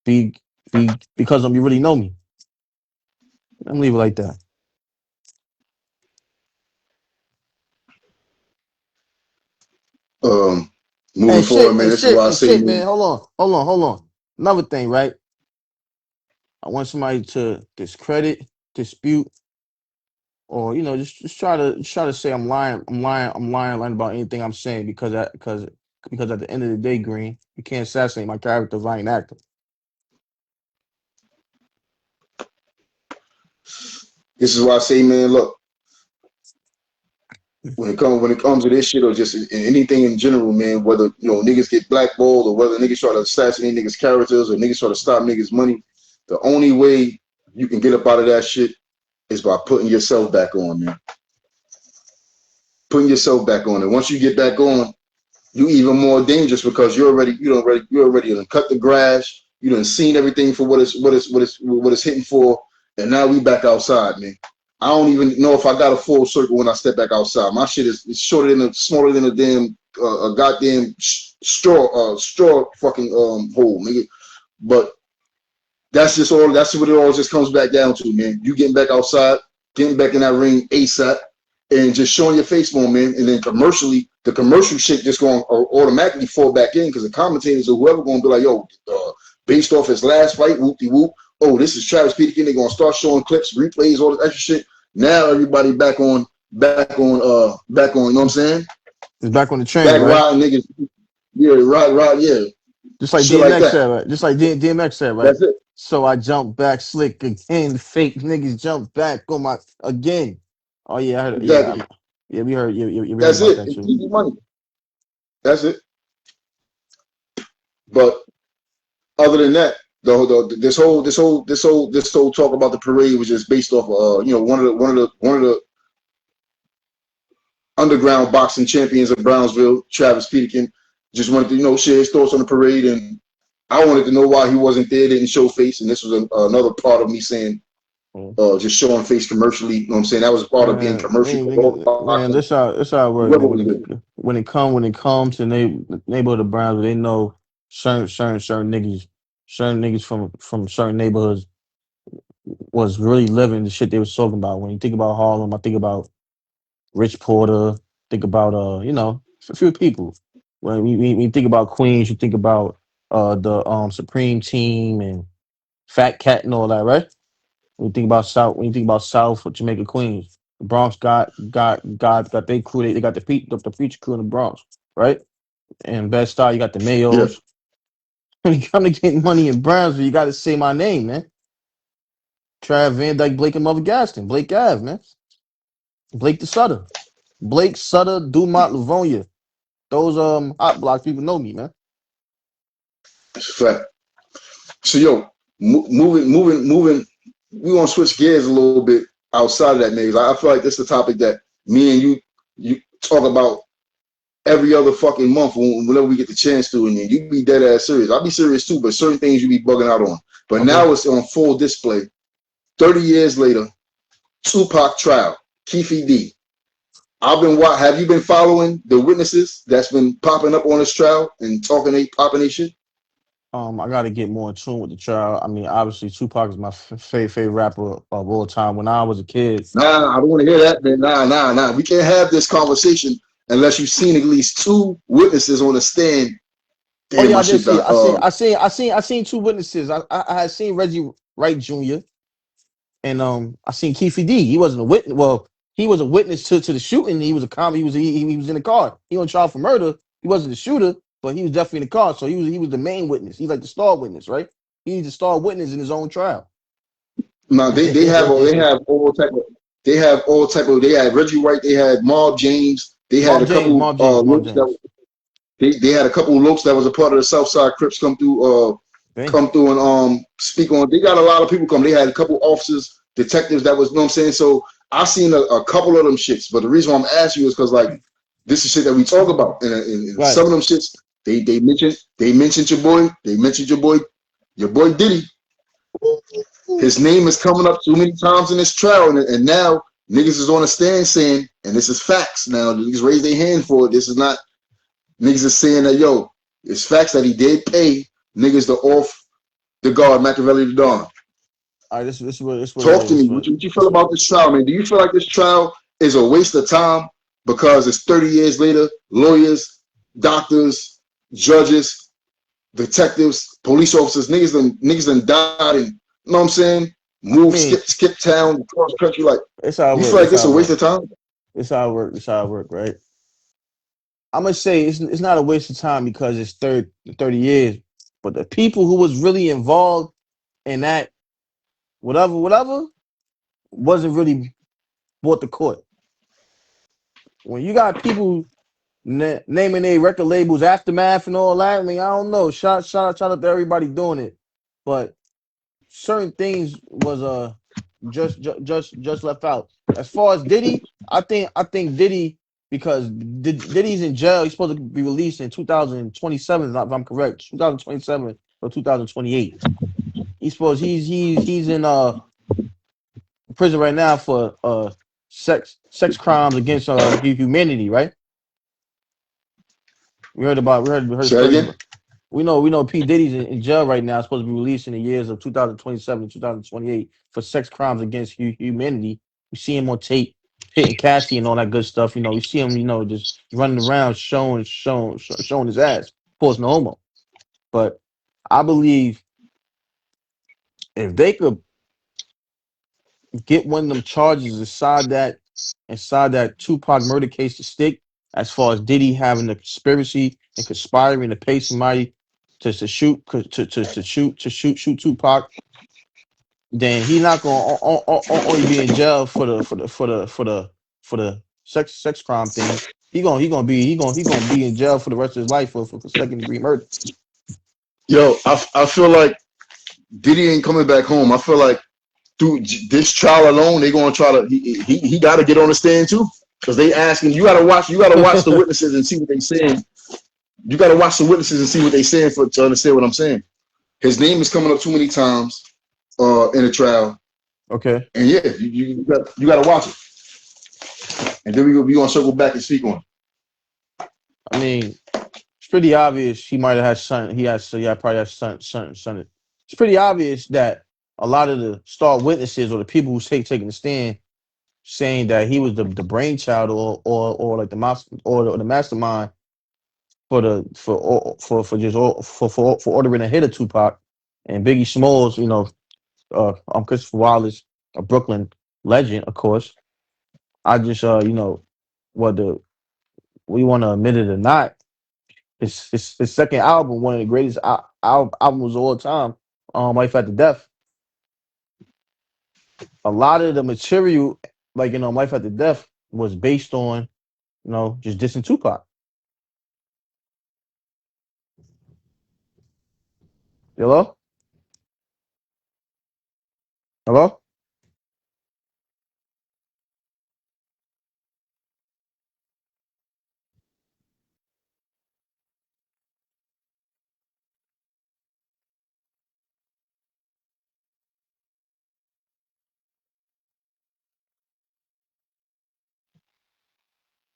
Speaker 2: be because you really know me. I'm leave it like that.
Speaker 1: Um, moving
Speaker 2: And
Speaker 1: forward,
Speaker 2: shit,
Speaker 1: man.
Speaker 2: and
Speaker 1: This is
Speaker 2: shit,
Speaker 1: why I
Speaker 2: and
Speaker 1: say,
Speaker 2: shit,
Speaker 1: man.
Speaker 2: man. Hold on. Another thing, right? I want somebody to discredit, dispute, or you know, just try to say I'm lying about anything I'm saying because at the end of the day, Green, you can't assassinate my character if I ain't acting.
Speaker 1: This is why I say, man. Look, when it comes to this shit or just anything in general, man. Whether niggas get blackballed or whether niggas try to assassinate niggas' characters or niggas try to stop niggas' money, the only way you can get up out of that shit is by putting yourself back on, man. Putting yourself back on. And once you get back on, you even more dangerous because you already done cut the grass. You done seen everything for what it's hitting for, and now we back outside, man. I don't even know if I got a full circle when I step back outside. My shit is shorter than smaller than a damn a goddamn straw fucking hole, nigga. But that's just all. That's what it all just comes back down to, man. You getting back outside, getting back in that ring ASAP, and just showing your face more, man. And then commercially, the commercial shit just going to automatically fall back in because the commentators or whoever going to be like, yo, based off his last fight, whoop de whoop. Oh, this is Travis Peterkin. They're going to start showing clips, replays, all this extra shit. Now everybody back on. You know what I'm saying?
Speaker 2: It's back on the train,
Speaker 1: Back
Speaker 2: right?
Speaker 1: riding niggas. Yeah, ride, yeah,
Speaker 2: Just like
Speaker 1: shit like
Speaker 2: DMX
Speaker 1: that.
Speaker 2: said, right? Just like DMX said, right?
Speaker 1: That's it.
Speaker 2: So I jump back slick again. Fake niggas jump back on my again. Oh yeah, I heard. Yeah,
Speaker 1: Exactly.
Speaker 2: yeah, we heard. Yeah, we heard
Speaker 1: That's
Speaker 2: about
Speaker 1: it.
Speaker 2: that
Speaker 1: It's
Speaker 2: too.
Speaker 1: easy money. That's it. But other than that, this whole talk about the parade was just based off one of the underground boxing champions of Brownsville, Travis Peterkin, just wanted to share his thoughts on the parade, and I wanted to know why he wasn't there, didn't show face, and this was another part of me saying
Speaker 2: Mm.
Speaker 1: just showing face commercially. You know what I'm saying? That was part of being commercial for all the
Speaker 2: Man,
Speaker 1: boxing,
Speaker 2: that's how it works,
Speaker 1: whoever
Speaker 2: man.
Speaker 1: was there.
Speaker 2: When it comes to neighborhood of Browns, they know certain niggas from certain neighborhoods was really living the shit they was talking about. When you think about Harlem, I think about Rich Porter, think about a few people. When you think about Queens, you think about the Supreme Team and Fat Cat and all that, right? When you think about South or Jamaica Queens, the Bronx got their crew. They got the feature crew in the Bronx, right? And Best Star, you got the
Speaker 1: Yeah,
Speaker 2: Mayos. When you come to getting money in Brownsville, you got to say my name, man. Trav Van Dyke, Blake, and Mother Gaston, Blake Ave, man. Blake the Sutter, Blake Sutter, Dumont, Livonia. Those hot blocks, people know me, man.
Speaker 1: it's a fact. So moving. We want to switch gears a little bit outside of that, man. I feel like this is a topic that me and you talk about every other fucking month whenever we get the chance to, and you be dead ass serious. I'll be serious too, but certain things you be bugging out on. But
Speaker 2: Okay.
Speaker 1: now it's on full display. 30 years later, Tupac trial, Keefe D. Have you been following the witnesses that's been popping up on this trial and popping they shit?
Speaker 2: I got to get more in tune with the trial. I mean, obviously, Tupac is my favorite rapper of all time. When I was a kid,
Speaker 1: Nah, I don't want to hear that, man. Nah. We can't have this conversation unless you've seen at least two witnesses on the stand.
Speaker 2: oh
Speaker 1: Damn,
Speaker 2: yeah,
Speaker 1: my
Speaker 2: I did
Speaker 1: shit
Speaker 2: see it.
Speaker 1: got
Speaker 2: I seen two witnesses. I had seen Reggie Wright Jr. and I seen Keefe D. He wasn't a witness. Well, he was a witness to the shooting. He was a com. He was in the car. He on trial for murder. He wasn't the shooter, but he was definitely in the car. So he was the main witness. He's like the star witness, right? He's the star witness in his own trial.
Speaker 1: Now they had Reggie White, they had Mob James, they had a couple
Speaker 2: Mob
Speaker 1: looks that
Speaker 2: James.
Speaker 1: they had a couple looks that was a part of the Southside Crips
Speaker 2: Dang.
Speaker 1: come through and speak on. They got a lot of people come. They had a couple officers, detectives that was, you know what I'm saying? So I've seen a couple of them shits, but the reason why I'm asking you is because like this is shit that we talk about, and
Speaker 2: Right.
Speaker 1: some of them shits they mentioned your boy Diddy. His name is coming up too many times in this trial, and now niggas is on the stand saying, and this is facts. Now niggas raise their hand for it. This is not niggas is saying that yo, it's facts that he did pay niggas to off the guard Machiavelli the Don.
Speaker 2: All right, this what it
Speaker 1: Talk to
Speaker 2: is.
Speaker 1: me. What you feel about this trial, man? Do you feel like this trial is a waste of time because it's 30 years later? Lawyers, doctors, judges, detectives, police officers, niggas done died, and you know what I'm saying?
Speaker 2: I
Speaker 1: Move,
Speaker 2: mean,
Speaker 1: skip town, across the country. Like,
Speaker 2: it's how it
Speaker 1: you
Speaker 2: work.
Speaker 1: feel like it's a waste of time?
Speaker 2: It's how it work. It's how it work, right? I'm gonna say it's not a waste of time because it's 30 years, but the people who was really involved in that whatever wasn't really brought to court. When you got people naming their record labels Aftermath and all that, I mean, I don't know. Shout out to everybody doing it, but certain things was just left out. As far as Diddy, I think Diddy, because Diddy's in jail. He's supposed to be released in 2027, if I'm correct. 2027 or 2028. He's in prison right now for sex crimes against humanity, right? We heard
Speaker 1: Say that
Speaker 2: stories
Speaker 1: again?
Speaker 2: about. We know P Diddy's in jail right now. Supposed to be released in the years of 2027, 2028 for sex crimes against humanity. We see him on tape hitting Cassie and all that good stuff. We see him, just running around showing his ass. Of course, no homo. But I believe if they could get one of them charges inside that Tupac murder case to stick, as far as Diddy having the conspiracy and conspiring to pay somebody to shoot Tupac, then he not gonna only be in jail for the sex crime thing. He gonna be in jail for the rest of his life for second degree murder.
Speaker 1: Yo, I feel like Diddy ain't coming back home. I feel like through this trial alone, they gonna try to he got to get on the stand too, because they asking you gotta watch the witnesses and see what they saying. You gotta watch the witnesses and see what they saying for to understand what I'm saying. His name is coming up too many times in the trial,
Speaker 2: Okay.
Speaker 1: and yeah, you got to watch it, and then we gonna circle back and speak on it.
Speaker 2: I mean, it's pretty obvious he might have had son. Probably has son. It's pretty obvious that a lot of the star witnesses or the people who taking the stand saying that he was the brainchild or like the master or the mastermind for ordering a hit of Tupac and Biggie Smalls. Christopher Wallace, a Brooklyn legend, of course. I just whether we want to admit it or not, his second album, one of the greatest albums of all time, Life After Death. A lot of the material, like Life After Death, was based on just dissing Tupac. Hello, hello.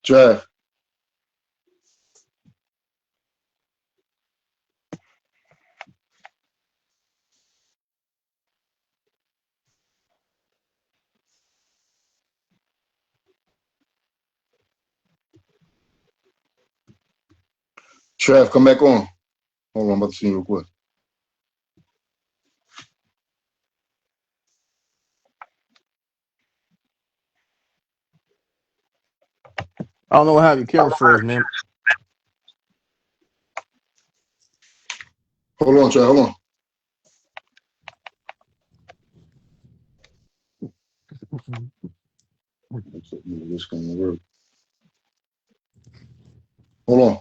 Speaker 1: Trav, Trav, come back on. Hold on, I'm about to see you real quick.
Speaker 2: I don't know what happened. Your camera froze, man.
Speaker 1: Hold on, Trav, hold on. This gonna work. Hold on.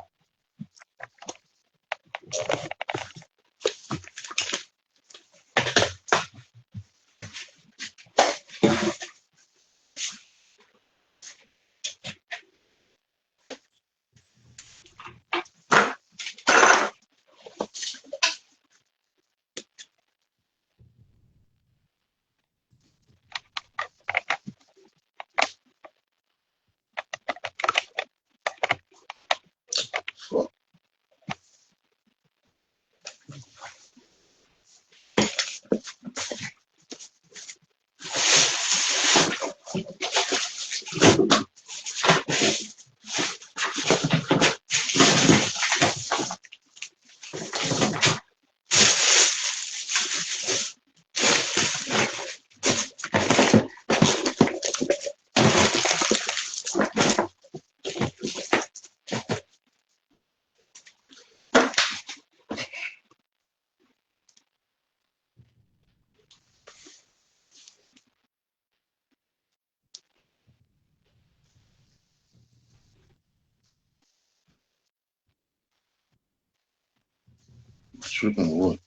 Speaker 1: Tripping what?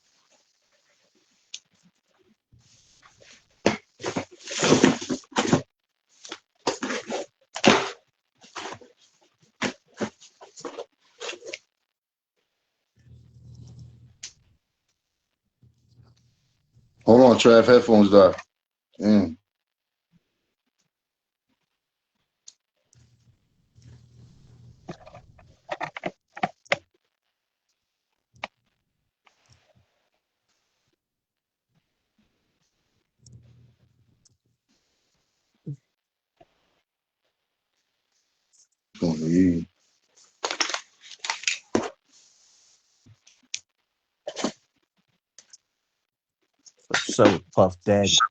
Speaker 1: Hold on, Trav. Headphones died. Damn. Yeah.
Speaker 2: So Puff Daddy.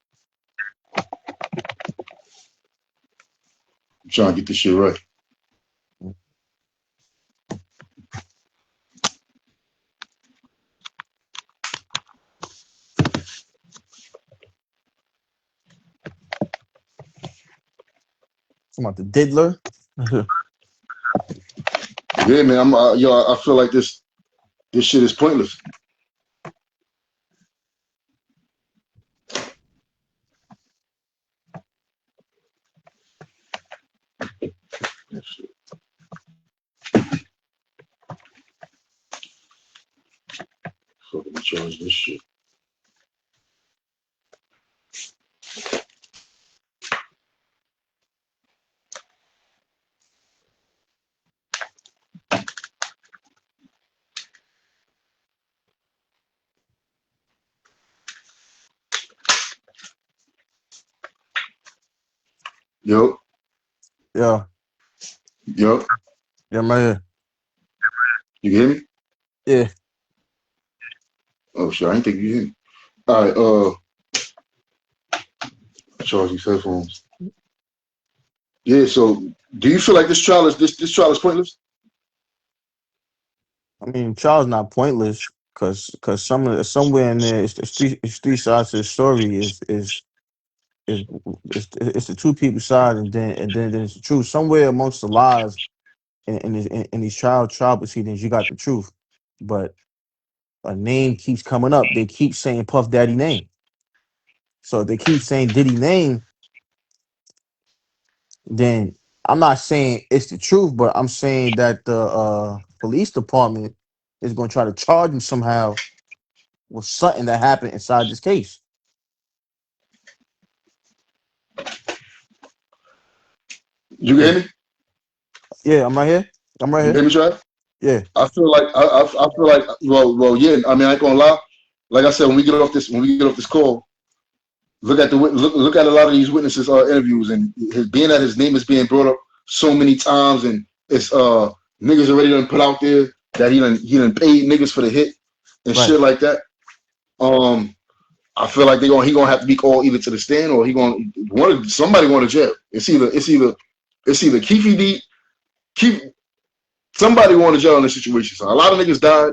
Speaker 1: I'm trying to get this shit right.
Speaker 2: Talking about the diddler.
Speaker 1: Yeah, man. Yo. I feel like this shit is pointless. Fucking charge this shit. Yo,
Speaker 2: Yeah,
Speaker 1: yo.
Speaker 2: yeah, I'm right here.
Speaker 1: You hear me?
Speaker 2: Yeah,
Speaker 1: Oh shit, I didn't think you hear me. All right, charge these headphones. Yeah, so do you feel like this trial is pointless?
Speaker 2: I mean, Charles not pointless because somewhere in there, it's three sides to the story. Is it's the two people side, and then it's the truth. Somewhere amongst the lies in these trial proceedings, you got the truth, but a name keeps coming up. They keep saying Puff Daddy name, so if they keep saying Diddy name. Then I'm not saying it's the truth, but I'm saying that the police department is going to try to charge him somehow with something that happened inside this case.
Speaker 1: You can
Speaker 2: Yeah,
Speaker 1: hear me?
Speaker 2: yeah, I'm right here. I'm right
Speaker 1: You
Speaker 2: here.
Speaker 1: hear me, Trav?
Speaker 2: Yeah,
Speaker 1: I feel like I feel like yeah. I mean, I ain't gonna lie. Like I said, when we get off this call, look at a lot of these witnesses interviews and being that his name is being brought up so many times and it's niggas already done put out there that he done paid niggas for the hit and
Speaker 2: right.
Speaker 1: shit like that. Um, I feel like he gonna have to be called either to the stand or he gonna somebody going to jail. It's either Keefy D, Keef, somebody going to jail in this situation. So a lot of niggas died,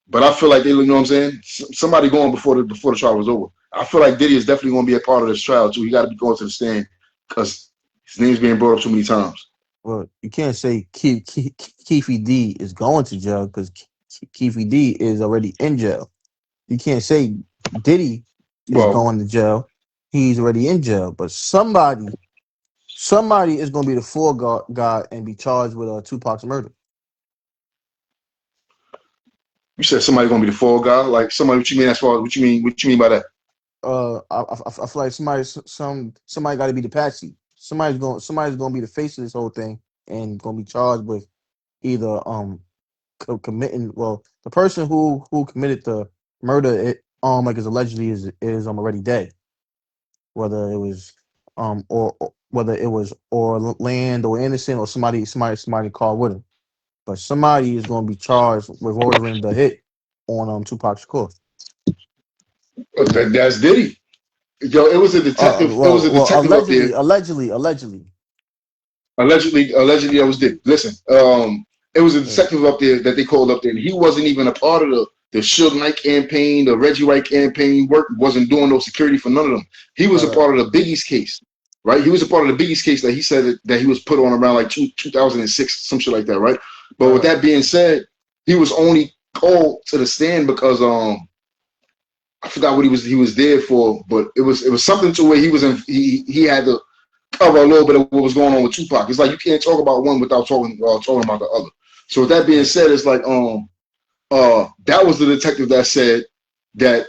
Speaker 1: but I feel like you know what I'm saying. Somebody going before the trial was over. I feel like Diddy is definitely going to be a part of this trial too. He got to be going to the stand because his name's being brought up too many times.
Speaker 2: Well, you can't say Keefy D is going to jail because Keefy D is already in jail. You can't say Diddy is
Speaker 1: Well,
Speaker 2: going to jail. He's already in jail. But somebody is going to be the fall guy and be charged with Tupac's murder.
Speaker 1: you said somebody going to be the fall guy. Like somebody, what you mean as far as what you mean? What you mean by that?
Speaker 2: I feel like somebody got to be the patsy. Somebody's going to be the face of this whole thing and going to be charged with either committing. Well, the person who committed the murder, like is allegedly is already dead. Whether it was or whether it was Orlando Anderson or somebody called with him. But somebody is going to be charged with ordering the hit on Tupac Shakur.
Speaker 1: That's Diddy. Yo, it was a detective. It was a detective up there.
Speaker 2: Allegedly.
Speaker 1: Allegedly, I was Diddy. Listen, it was a
Speaker 2: Yeah.
Speaker 1: detective up there that they called up there, and he wasn't even a part of the Suge Knight campaign, the Reggie Wright campaign. Work wasn't doing no security for none of them. He was a
Speaker 2: Right.
Speaker 1: part of the Biggie's case, right? He was a part of the Biggie's case that he said that he was put on around like 2006, some shit like that, right? But with
Speaker 2: Right.
Speaker 1: that being said, he was only called to the stand because I forgot what he was there for, but it was something to where he had to cover a little bit of what was going on with Tupac. It's like you can't talk about one without talking about the other. So with that being
Speaker 2: Right.
Speaker 1: said, it's like that was the detective that said that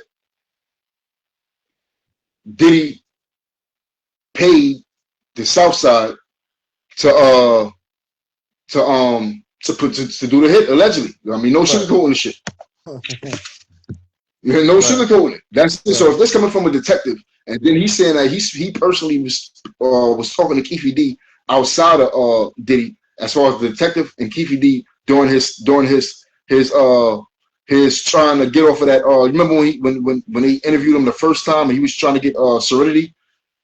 Speaker 1: Diddy paid the South Side to to do the hit allegedly. I mean, no
Speaker 2: Right.
Speaker 1: sugarcoating the shit. No
Speaker 2: Right.
Speaker 1: sugarcoating it. That's it. So
Speaker 2: Right.
Speaker 1: if this coming from a detective, and then he's saying that he personally was talking to Keefe D outside of Diddy, as far as the detective and Keefe D during his trying to get off of that. Remember when they interviewed him the first time and he was trying to get serenity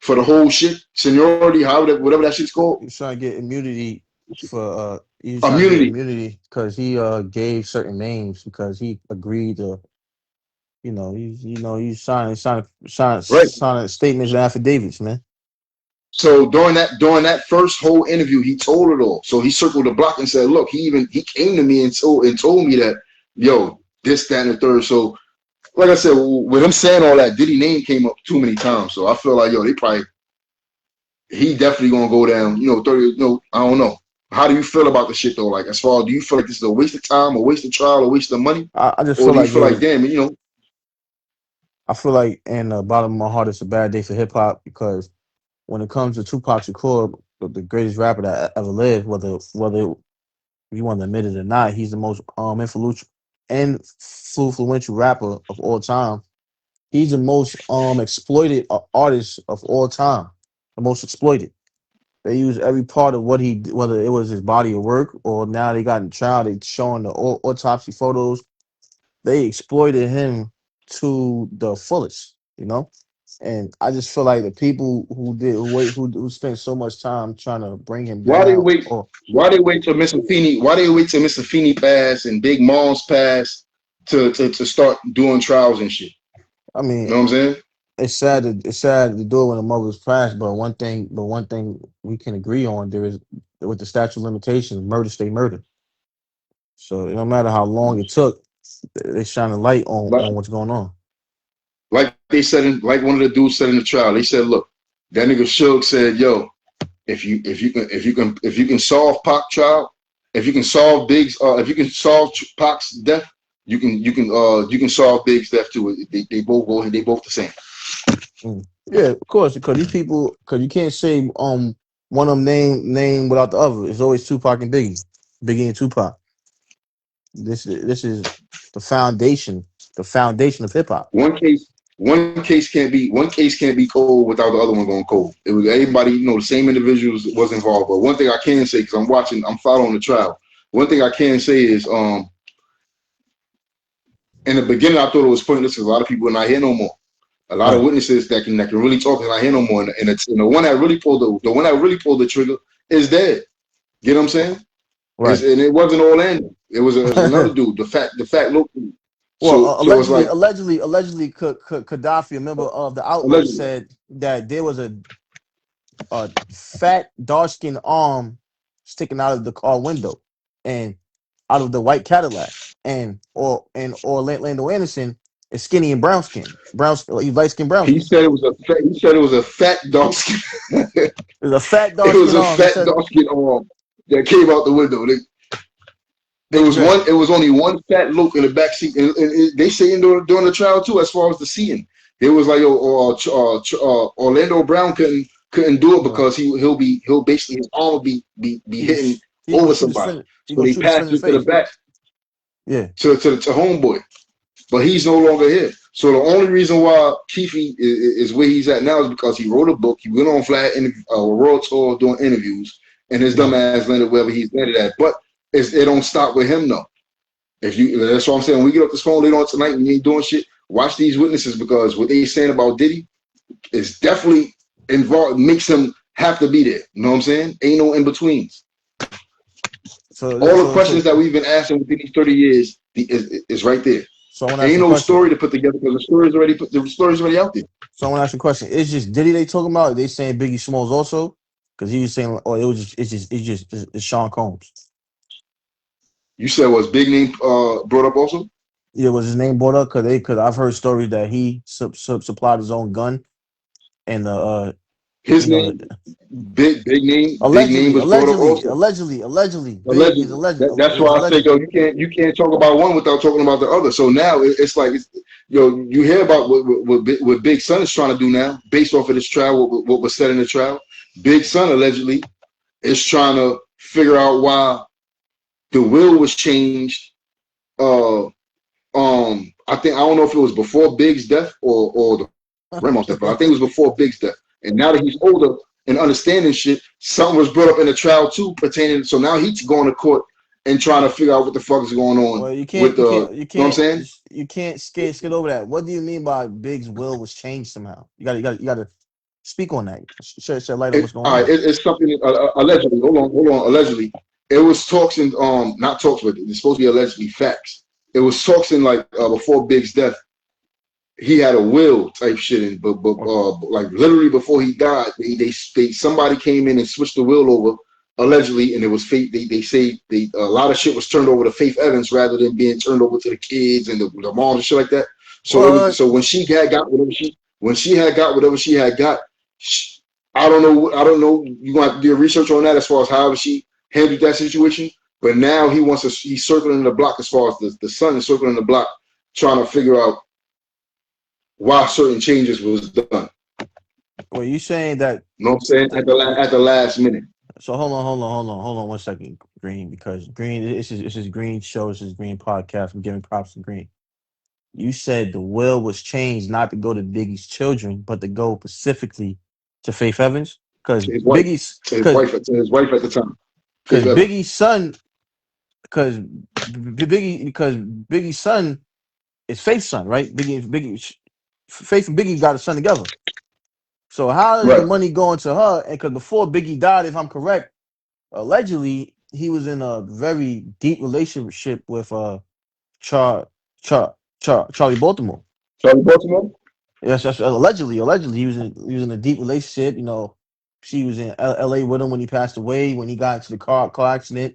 Speaker 1: for the whole shit, seniority, whatever that shit's called,
Speaker 2: He was trying to get immunity for he was trying to get
Speaker 1: immunity.
Speaker 2: immunity because he gave certain names because he agreed to he's
Speaker 1: Right.
Speaker 2: signing statements and affidavits, man.
Speaker 1: So during that first whole interview, he told it all. So he circled the block and said, "Look, he came to me and told me that, yo, this, that, and the third." So like I said, with him saying all that, Diddy name came up too many times. So I feel like, yo, he definitely gonna go down. 30. I don't know. How do you feel about the shit though? Like, as far as, do you feel like this is a waste of time, a waste of trial, a waste of money,
Speaker 2: I just
Speaker 1: or
Speaker 2: feel
Speaker 1: do you
Speaker 2: like
Speaker 1: feel like, damn,
Speaker 2: I feel like in the bottom of my heart it's a bad day for hip hop because when it comes to Tupac Shakur, the greatest rapper that ever lived, whether you want to admit it or not, he's the most influential rapper of all time. He's the most exploited artist of all time. The most exploited. They use every part of what whether it was his body of work or now they got in trial, they showing the autopsy photos. They exploited him to the fullest, And I just feel like the people who spent so much time trying to bring him
Speaker 1: why they
Speaker 2: down,
Speaker 1: wait?
Speaker 2: or
Speaker 1: Why they wait till Mr. Feeney? Why they wait till Mr. Feeney pass and Big Mom's pass to start doing trials and shit?
Speaker 2: I
Speaker 1: You
Speaker 2: mean,
Speaker 1: know what I'm saying?
Speaker 2: it's sad to do it when the mother's passed. But one thing we can agree on there is with the statute of limitations, murder stay murder. So no matter how long it took, they shine a light on
Speaker 1: Like,
Speaker 2: on what's going on.
Speaker 1: like they said, like one of the dudes said in the trial, they said, look, that nigga Suge said, yo, if you can solve Pac trial, if you can solve Pac's death, you can solve Big's death too. They both go, they both the same.
Speaker 2: Yeah, of course, because because you can't say one of them name without the other. It's always Tupac and Biggie and Tupac. This is the foundation of hip hop.
Speaker 1: One case can't be cold without the other one going cold. It was everybody, the same individuals was involved. But one thing I can say, because I'm following the trial. One thing I can say is, in the beginning, I thought it was pointless because a lot of people are not here no more. A lot of
Speaker 2: Right,
Speaker 1: witnesses that can really talk is not here no more. And the one that really pulled the trigger is dead. You know what I'm saying?
Speaker 2: right.
Speaker 1: And it wasn't Orlando. It was another dude, the fat local dude.
Speaker 2: Well,
Speaker 1: So it's like,
Speaker 2: allegedly, Gaddafi, a member of the outlet,
Speaker 1: allegedly.
Speaker 2: said that there was a fat, dark-skinned arm sticking out of the car window, and out of the white Cadillac, and Orlando Anderson is skinny and he's light skin brown
Speaker 1: He
Speaker 2: skin.
Speaker 1: said it was a fat dark skin.
Speaker 2: There's a fat,
Speaker 1: It
Speaker 2: dark
Speaker 1: was
Speaker 2: skin
Speaker 1: a
Speaker 2: arm. He
Speaker 1: fat
Speaker 2: said,
Speaker 1: dark skin arm that came out the window. There was
Speaker 2: yeah,
Speaker 1: one. It was only one fat look in the back seat, and they say during the trial too. As far as the seeing, they was like, Orlando Brown couldn't do it
Speaker 2: right.
Speaker 1: because he'll basically his arm will be
Speaker 2: He
Speaker 1: hitting
Speaker 2: was he gonna
Speaker 1: over
Speaker 2: shoot his
Speaker 1: somebody.
Speaker 2: friend. He
Speaker 1: So
Speaker 2: gonna
Speaker 1: they
Speaker 2: shoot his friend
Speaker 1: passed
Speaker 2: in the
Speaker 1: it to the
Speaker 2: face.
Speaker 1: back
Speaker 2: Yeah,
Speaker 1: to homeboy. but he's no longer here. So the only reason why Keefe is where he's at now is because he wrote a book. He went on world tour doing interviews, and his dumb ass landed wherever he's landed at. But it don't stop with him though. That's what I'm saying. When we get off this phone later on tonight and you ain't doing shit, watch these witnesses, because what they saying about Diddy is definitely involved, makes him have to be there. You know what I'm saying? Ain't no in betweens. All the questions that we've been asking within these 30 years is right there.
Speaker 2: So
Speaker 1: ain't no story to put together, because the story's already out there.
Speaker 2: So I want to ask you a question. It's just Diddy they talking about? Are they saying Biggie Smalls also? Because he was saying, oh, it's Sean Combs.
Speaker 1: You said was Big Name brought up also?
Speaker 2: Yeah, was his name brought up? Because I've heard stories that he supplied his own gun, and
Speaker 1: his name, big name,
Speaker 2: allegedly,
Speaker 1: was brought up also.
Speaker 2: Allegedly.
Speaker 1: That's why I say, yo, you can't talk about one without talking about the other. So now it's like, you hear about what Big Son is trying to do now, based off of this trial, what was said in the trial. Big Son allegedly is trying to figure out why the will was changed. I don't know if it was before Big's death or the Ramos death, but I think it was before Big's death. And now that he's older and understanding shit, something was brought up in the trial too pertaining. So now he's going to court and trying to figure out what the fuck is going on.
Speaker 2: Well, you can't,
Speaker 1: you know what I'm saying?
Speaker 2: You can't skid over that. What do you mean by Big's will was changed somehow? You got to speak on that. Shed light on what's going on.
Speaker 1: All right, it's something allegedly. Hold on. Allegedly, it was talks in not talks, but it's supposed to be allegedly facts. It was talks in like before Big's death. He had a will type shit, and but like literally before he died, somebody came in and switched the will over allegedly, and it was Faith. They say a lot of shit was turned over to Faith Evans rather than being turned over to the kids and the moms and shit like that. So so when she had got whatever she had got, I don't know. You're gonna have to do research on that as far as how she handled that situation. But now he's circling the block as far as the son is circling the block, trying to figure out why certain changes was done.
Speaker 2: Well, you saying that?
Speaker 1: You know what I'm saying? At the last minute.
Speaker 2: So hold on 1 second, Green, because Green, this is Green show, this is Green podcast. I'm giving props to Green. You said the will was changed not to go to Biggie's children, but to go specifically to Faith Evans, because
Speaker 1: his wife at the time.
Speaker 2: Because Biggie's son, because Biggie's son is Faith's son, right? Faith and Biggie got a son together. So how is the money going to her? And because before Biggie died, if I'm correct, allegedly he was in a very deep relationship with Charlie Baltimore.
Speaker 1: Charlie Baltimore?
Speaker 2: Yes, allegedly he was in a deep relationship. You know, she was in LA with him when he passed away. When he got into the car accident,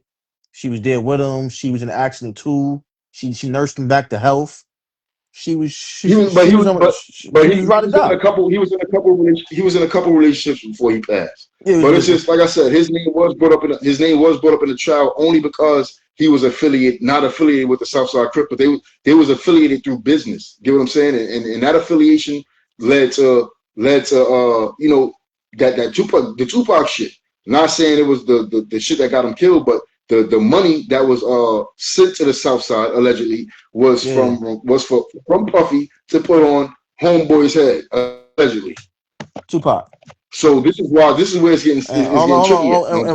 Speaker 2: she was there with him. She was in the accident too. She nursed him back to health. He was in a couple relationships before he passed. But it's just like I said, his name was brought up in the trial only because he was not affiliated with the Southside Crip, but they was affiliated through business. Get what I'm saying? And that affiliation led to that Tupac shit. Not saying it was the shit that got him killed, but the money that was sent to the South Side allegedly was from Puffy to put on Homeboy's head allegedly. Tupac.
Speaker 1: So this is where it's getting tricky.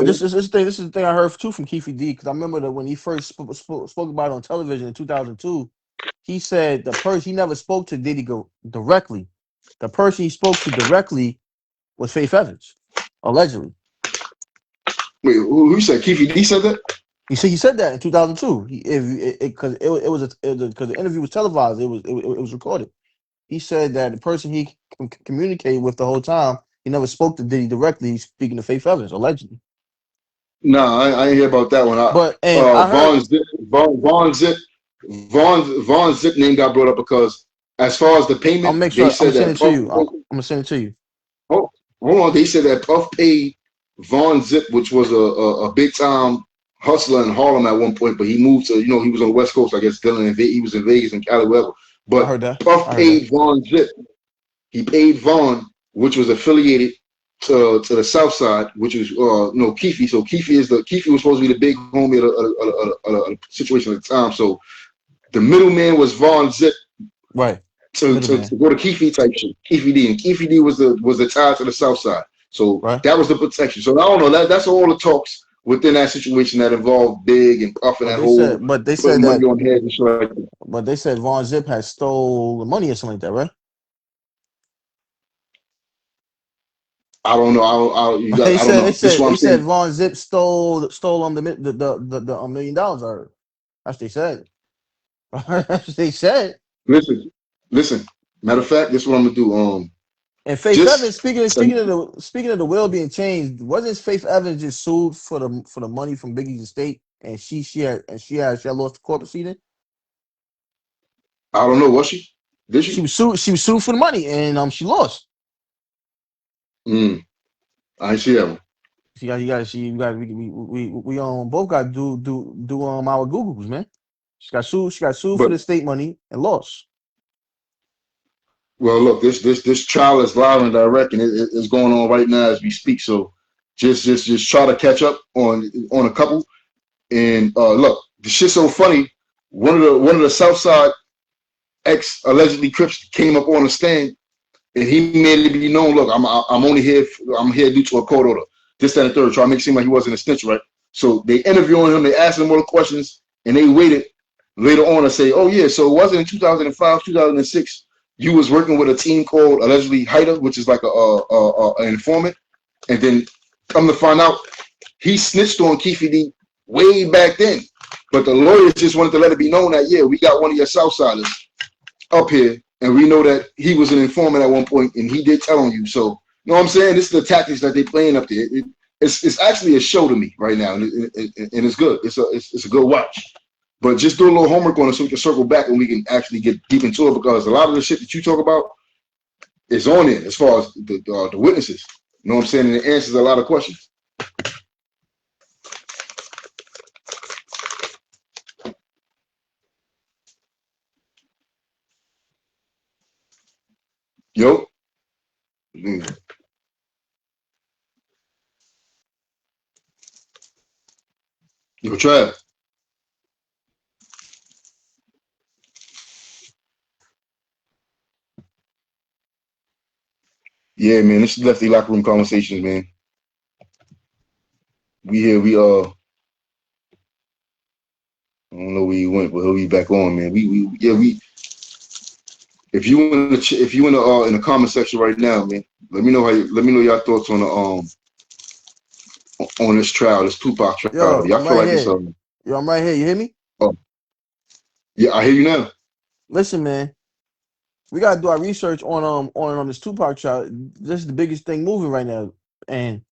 Speaker 2: This is the thing I heard too from Keefe D, because I remember that when he first spoke about it on television in 2002, he said he never spoke to Diddy directly. The person he spoke to directly was Faith Evans, allegedly.
Speaker 1: Wait, who said? Keefe D said that?
Speaker 2: He said that in 2002. Because the interview was televised. It was recorded. He said that the person he communicated with the whole time, he never spoke to Diddy directly, speaking to Faith Evans, allegedly.
Speaker 1: No, I ain't hear about that one. Von Zip name got brought up because as far as the payment,
Speaker 2: I'll make sure. I'm gonna send it to you.
Speaker 1: Oh, hold on. They said that Puff paid Von Zip, which was a big time hustler in Harlem at one point, but he moved to, he was on the West Coast, I guess, he was in Vegas and Cali, whatever. But Puff paid Von Zip. He paid Von, which was affiliated to the South Side, which was Keefe. So Keefe was supposed to be the big homie of the situation at the time. So the middleman was Von Zip,
Speaker 2: Right.
Speaker 1: to
Speaker 2: Middleman.
Speaker 1: go to Keefe type shit. Keefe D, and Keefe D was the tie to the South Side. So
Speaker 2: Right.
Speaker 1: that was the protection. So I don't know. That's all the talks within that situation that involved Big and Puff and
Speaker 2: But
Speaker 1: that
Speaker 2: they
Speaker 1: whole
Speaker 2: said, but they said
Speaker 1: putting money
Speaker 2: that,
Speaker 1: on heads and shit like that.
Speaker 2: but they said Von Zip had stole the money or something like that, right?
Speaker 1: I don't know. You got.
Speaker 2: They
Speaker 1: I don't
Speaker 2: said,
Speaker 1: know. This is what I'm
Speaker 2: they said
Speaker 1: saying.
Speaker 2: Von Zip stole the $1 million. Or that's what they said. That's what they said.
Speaker 1: Listen, listen. Matter of fact, this is what I'm gonna do.
Speaker 2: And Faith Evans,
Speaker 1: Just
Speaker 2: speaking of the will being changed, wasn't Faith Evans just sued for the money from Biggie's estate, and she had lost the court proceeding?
Speaker 1: I don't know. Was she? Did
Speaker 2: She
Speaker 1: she?
Speaker 2: was sued. She was sued for the money, and she lost.
Speaker 1: Mm, I ain't see that one.
Speaker 2: We both got to do our Googles, man. She got sued for
Speaker 1: But
Speaker 2: the state money and lost.
Speaker 1: well, look, this trial is live and direct, and it's going on right now as we speak. So just try to catch up on a couple. And look, the shit's so funny. One of the Southside ex allegedly Crips came up on the stand, and he made it be known. Look, I'm only here. I'm here due to a court order. This, that, and the third. Try to make it seem like he wasn't a snitch, right? So they interviewing him. They asked him more questions, and they waited later on to say, "Oh yeah, so it wasn't in 2005, 2006. You was working with a team called allegedly Haida, which is like an informant, and then come to find out he snitched on Keefe D way back then. But the lawyers just wanted to let it be known that, yeah, we got one of your Southsiders up here, and we know that he was an informant at one point, and he did tell on you. So, you know what I'm saying? This is the tactics that they playing up there. It's actually a show to me right now, and it's good. It's a good watch. But just do a little homework on it so we can circle back and we can actually get deep into it, because a lot of the shit that you talk about is on it as far as the witnesses. You know what I'm saying? And it answers a lot of questions. Yo. Yo, Trav. Yeah, man, this is Lefty Locker Room Conversations, man. We here, I don't know where he went, but he'll be back on, man. We if you in the comment section right now, man, let me know your thoughts on this trial, this Tupac trial.
Speaker 2: Yo,
Speaker 1: Y'all
Speaker 2: I'm
Speaker 1: feel
Speaker 2: right
Speaker 1: like it's
Speaker 2: here. Yo, I'm right here. You hear me?
Speaker 1: oh yeah, I hear you now.
Speaker 2: Listen, man. We gotta do our research on this Tupac trial. This is the biggest thing moving right now, and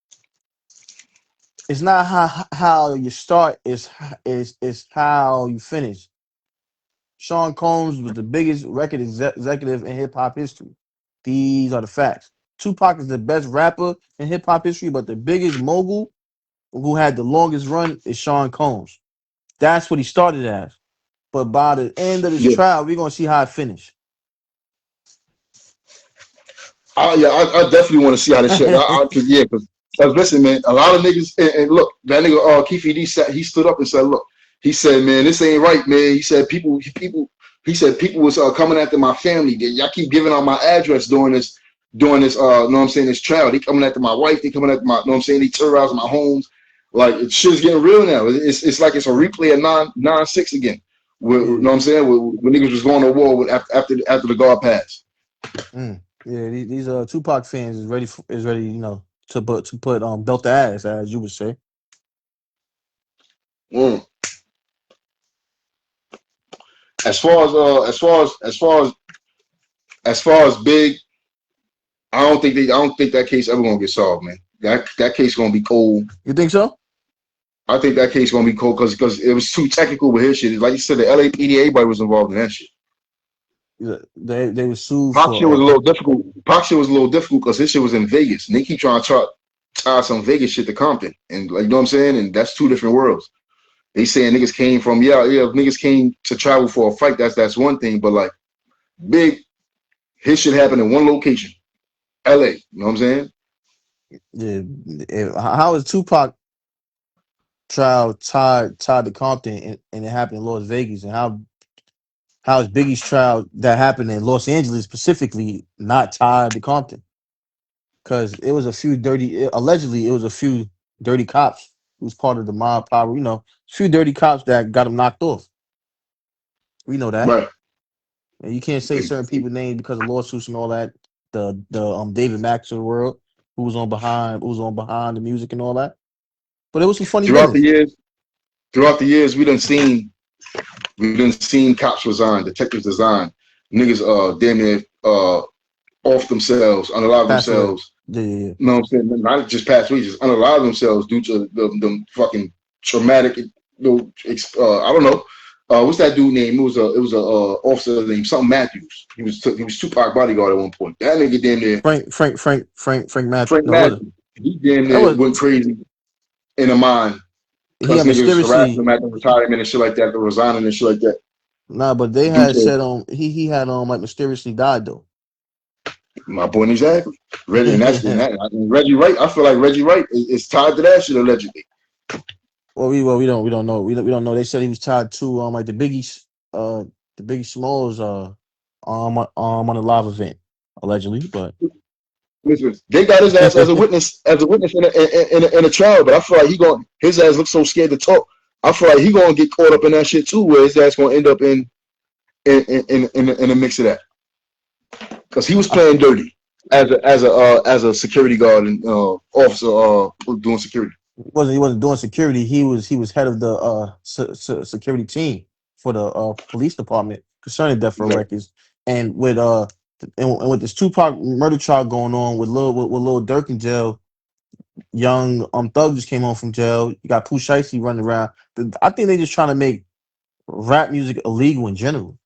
Speaker 2: it's not how you start. It's how you finish. Sean Combs was the biggest record executive in hip hop history. These are the facts. Tupac is the best rapper in hip hop history, but the biggest mogul who had the longest run is Sean Combs. That's what he started as. But by the end of this
Speaker 1: Yeah,
Speaker 2: trial, we're gonna see how it finished.
Speaker 1: I definitely want to see how this shit. Because listen, man, a lot of niggas and look, that nigga Keefe D he stood up and said, look, he said, man, this ain't right, man. He said he said people was coming after my family. Y'all keep giving out my address during this you know what I'm saying, this trial. They coming after my wife, they coming after my, you know what I'm saying, they terrorizing my homes. Like shit's getting real now. It's like it's a replay of 9/6 again. You
Speaker 2: Yeah,
Speaker 1: know what I'm saying? When niggas was going to war with after the guard passed.
Speaker 2: yeah. These Tupac fans is ready, to put belt the ass, as you would say.
Speaker 1: Mm. As far as Big, I don't think that case ever gonna get solved, man. That case gonna be cold.
Speaker 2: You think so?
Speaker 1: I think that case gonna be cold because it was too technical with his shit. Like you said, the LAPD, everybody was involved in that shit.
Speaker 2: Yeah, they were sued
Speaker 1: Pac shit was a
Speaker 2: for
Speaker 1: little difficult. Pac shit was a little difficult because his shit was in Vegas, and they keep trying to tie some Vegas shit to Compton, and like you know what I'm saying, and that's two different worlds. They saying niggas came from if niggas came to travel for a fight, that's one thing, but like Big, his shit happened in one location, LA. You know what I'm saying?
Speaker 2: yeah. How is Tupac trial tied to Compton and it happened in Las Vegas, and how how is Biggie's trial that happened in Los Angeles specifically not tied to Compton? Because it was a few dirty, allegedly, it was a few dirty cops who was part of the mob power. You know, a few dirty cops that got him knocked off. We know that.
Speaker 1: Right.
Speaker 2: And you can't say certain people's names because of lawsuits and all that. The David Max of the world, who was on behind the music and all that. But it was some funny
Speaker 1: Throughout the
Speaker 2: business.
Speaker 1: years, throughout the years, we done seen cops resign, detectives resign, niggas damn near off themselves, unalive
Speaker 2: Pass away.
Speaker 1: themselves.
Speaker 2: Yeah, yeah, yeah.
Speaker 1: You know what I'm saying? Not just past weeks, just unalive themselves due to the fucking traumatic. I don't know. What's that dude name? It was a officer named something Matthews. He was Tupac bodyguard at one point. That nigga damn near
Speaker 2: Frank Matthew.
Speaker 1: Frank
Speaker 2: No, was it?
Speaker 1: Matthews. He damn
Speaker 2: That
Speaker 1: near
Speaker 2: was
Speaker 1: went crazy in the mind
Speaker 2: he
Speaker 1: because
Speaker 2: had
Speaker 1: niggas harassed
Speaker 2: mysteriously
Speaker 1: him at the retirement and shit like that, the resigning and shit like that.
Speaker 2: nah, but they
Speaker 1: Due
Speaker 2: had
Speaker 1: to
Speaker 2: said he had like mysteriously died though.
Speaker 1: my point exactly. Reggie and Reggie Wright. I feel like Reggie Wright is tied to that shit allegedly.
Speaker 2: we don't know we don't know. They said he was tied to like the Biggie Smalls on a live event allegedly, but
Speaker 1: Listen, they got his ass as a witness in a trial, but I feel like his ass looks so scared to talk. I feel like he gonna get caught up in that shit too, where his ass gonna end up in a mix of that because he was
Speaker 2: I,
Speaker 1: playing dirty as a security guard and officer doing security.
Speaker 2: he wasn't doing security. He was head of the security team for the police department concerning death row
Speaker 1: Right.
Speaker 2: records, and and with this Tupac murder trial going on with Lil Durk in jail. Young Thug just came home from jail. You got Pooh Shiesty running around. I think they just trying to make rap music illegal in general.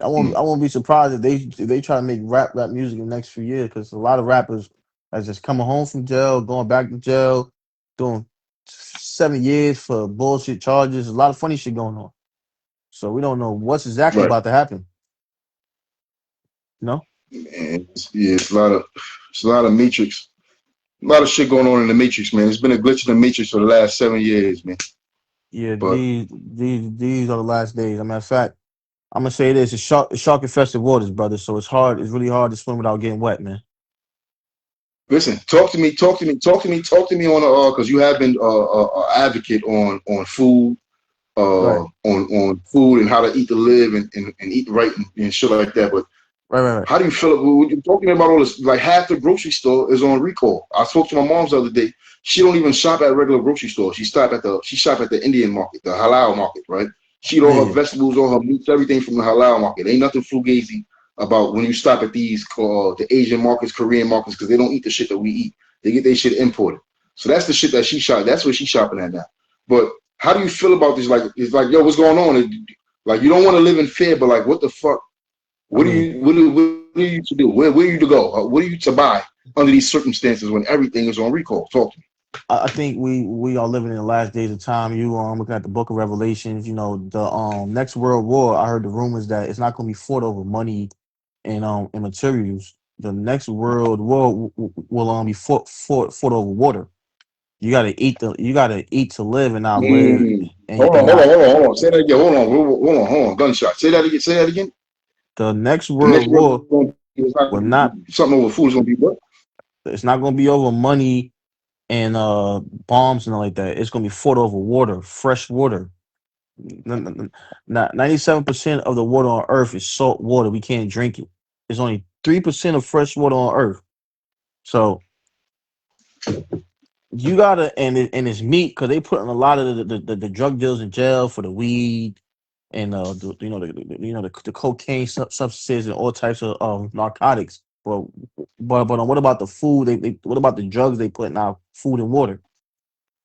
Speaker 1: Mm.
Speaker 2: I won't be surprised if they try to make rap music in the next few years because a lot of rappers are just coming home from jail, going back to jail, doing 7 years for bullshit charges. A lot of funny shit going on. So we don't know what's exactly
Speaker 1: Right.
Speaker 2: about to happen. No?
Speaker 1: And yeah, it's a lot of matrix, a lot of shit going on in the matrix, man. It's been a glitch in the matrix for the last 7 years, man.
Speaker 2: Yeah,
Speaker 1: But
Speaker 2: these are the last days. As a matter of fact, I'm gonna say this: it's shark infested waters, brother. So it's hard. It's really hard to swim without getting wet, man.
Speaker 1: listen, talk to me on because you have been advocate on food,
Speaker 2: Right,
Speaker 1: on food and how to eat to live and eat right and shit like that. But
Speaker 2: right.
Speaker 1: how do you feel when you're talking about all this? Like half the grocery store is on recall. I spoke to my mom's the other day. She don't even shop at regular grocery stores. She shop at the Indian market, the halal market, right? She eat all her
Speaker 2: Yeah,
Speaker 1: vegetables, all her meats, everything from the halal market. Ain't nothing fugazi about when you stop at these the Asian markets, Korean markets, because they don't eat the shit that we eat. They get their shit imported. So that's the shit that she shop. That's what she's shopping at now. But how do you feel about this? Like it's like, yo, what's going on? Like you don't want to live in fear, but like, what the fuck?
Speaker 2: I mean,
Speaker 1: What are you to do? Where are you to go? What are you to buy under these circumstances when everything is on recall? Talk to me.
Speaker 2: I think we are living in the last days of time. You looking at the Book of Revelations. You know the next world war. I heard the rumors that it's not going to be fought over money and materials. The next world war will be fought over water. You gotta eat to live and not live
Speaker 1: Mm.
Speaker 2: and,
Speaker 1: Hold on,
Speaker 2: and
Speaker 1: hold on,
Speaker 2: not
Speaker 1: hold on, hold on. Say that again. Hold on. Gunshot. Say that again. Say that again.
Speaker 2: the next
Speaker 1: The
Speaker 2: world
Speaker 1: next word is
Speaker 2: war
Speaker 1: going to be it's not
Speaker 2: will
Speaker 1: going to
Speaker 2: not
Speaker 1: be something over food. It's going to be what?
Speaker 2: it's not gonna be over money and bombs and all like that. It's gonna be fought over water, fresh water. 97% of the water on Earth is salt water. We can't drink it. There's only 3% of fresh water on Earth. So you gotta and it's meat because they putting a lot of the drug dealers in jail for the weed and the cocaine substances and all types of narcotics. But what about the food? What about the drugs they put in our food and water?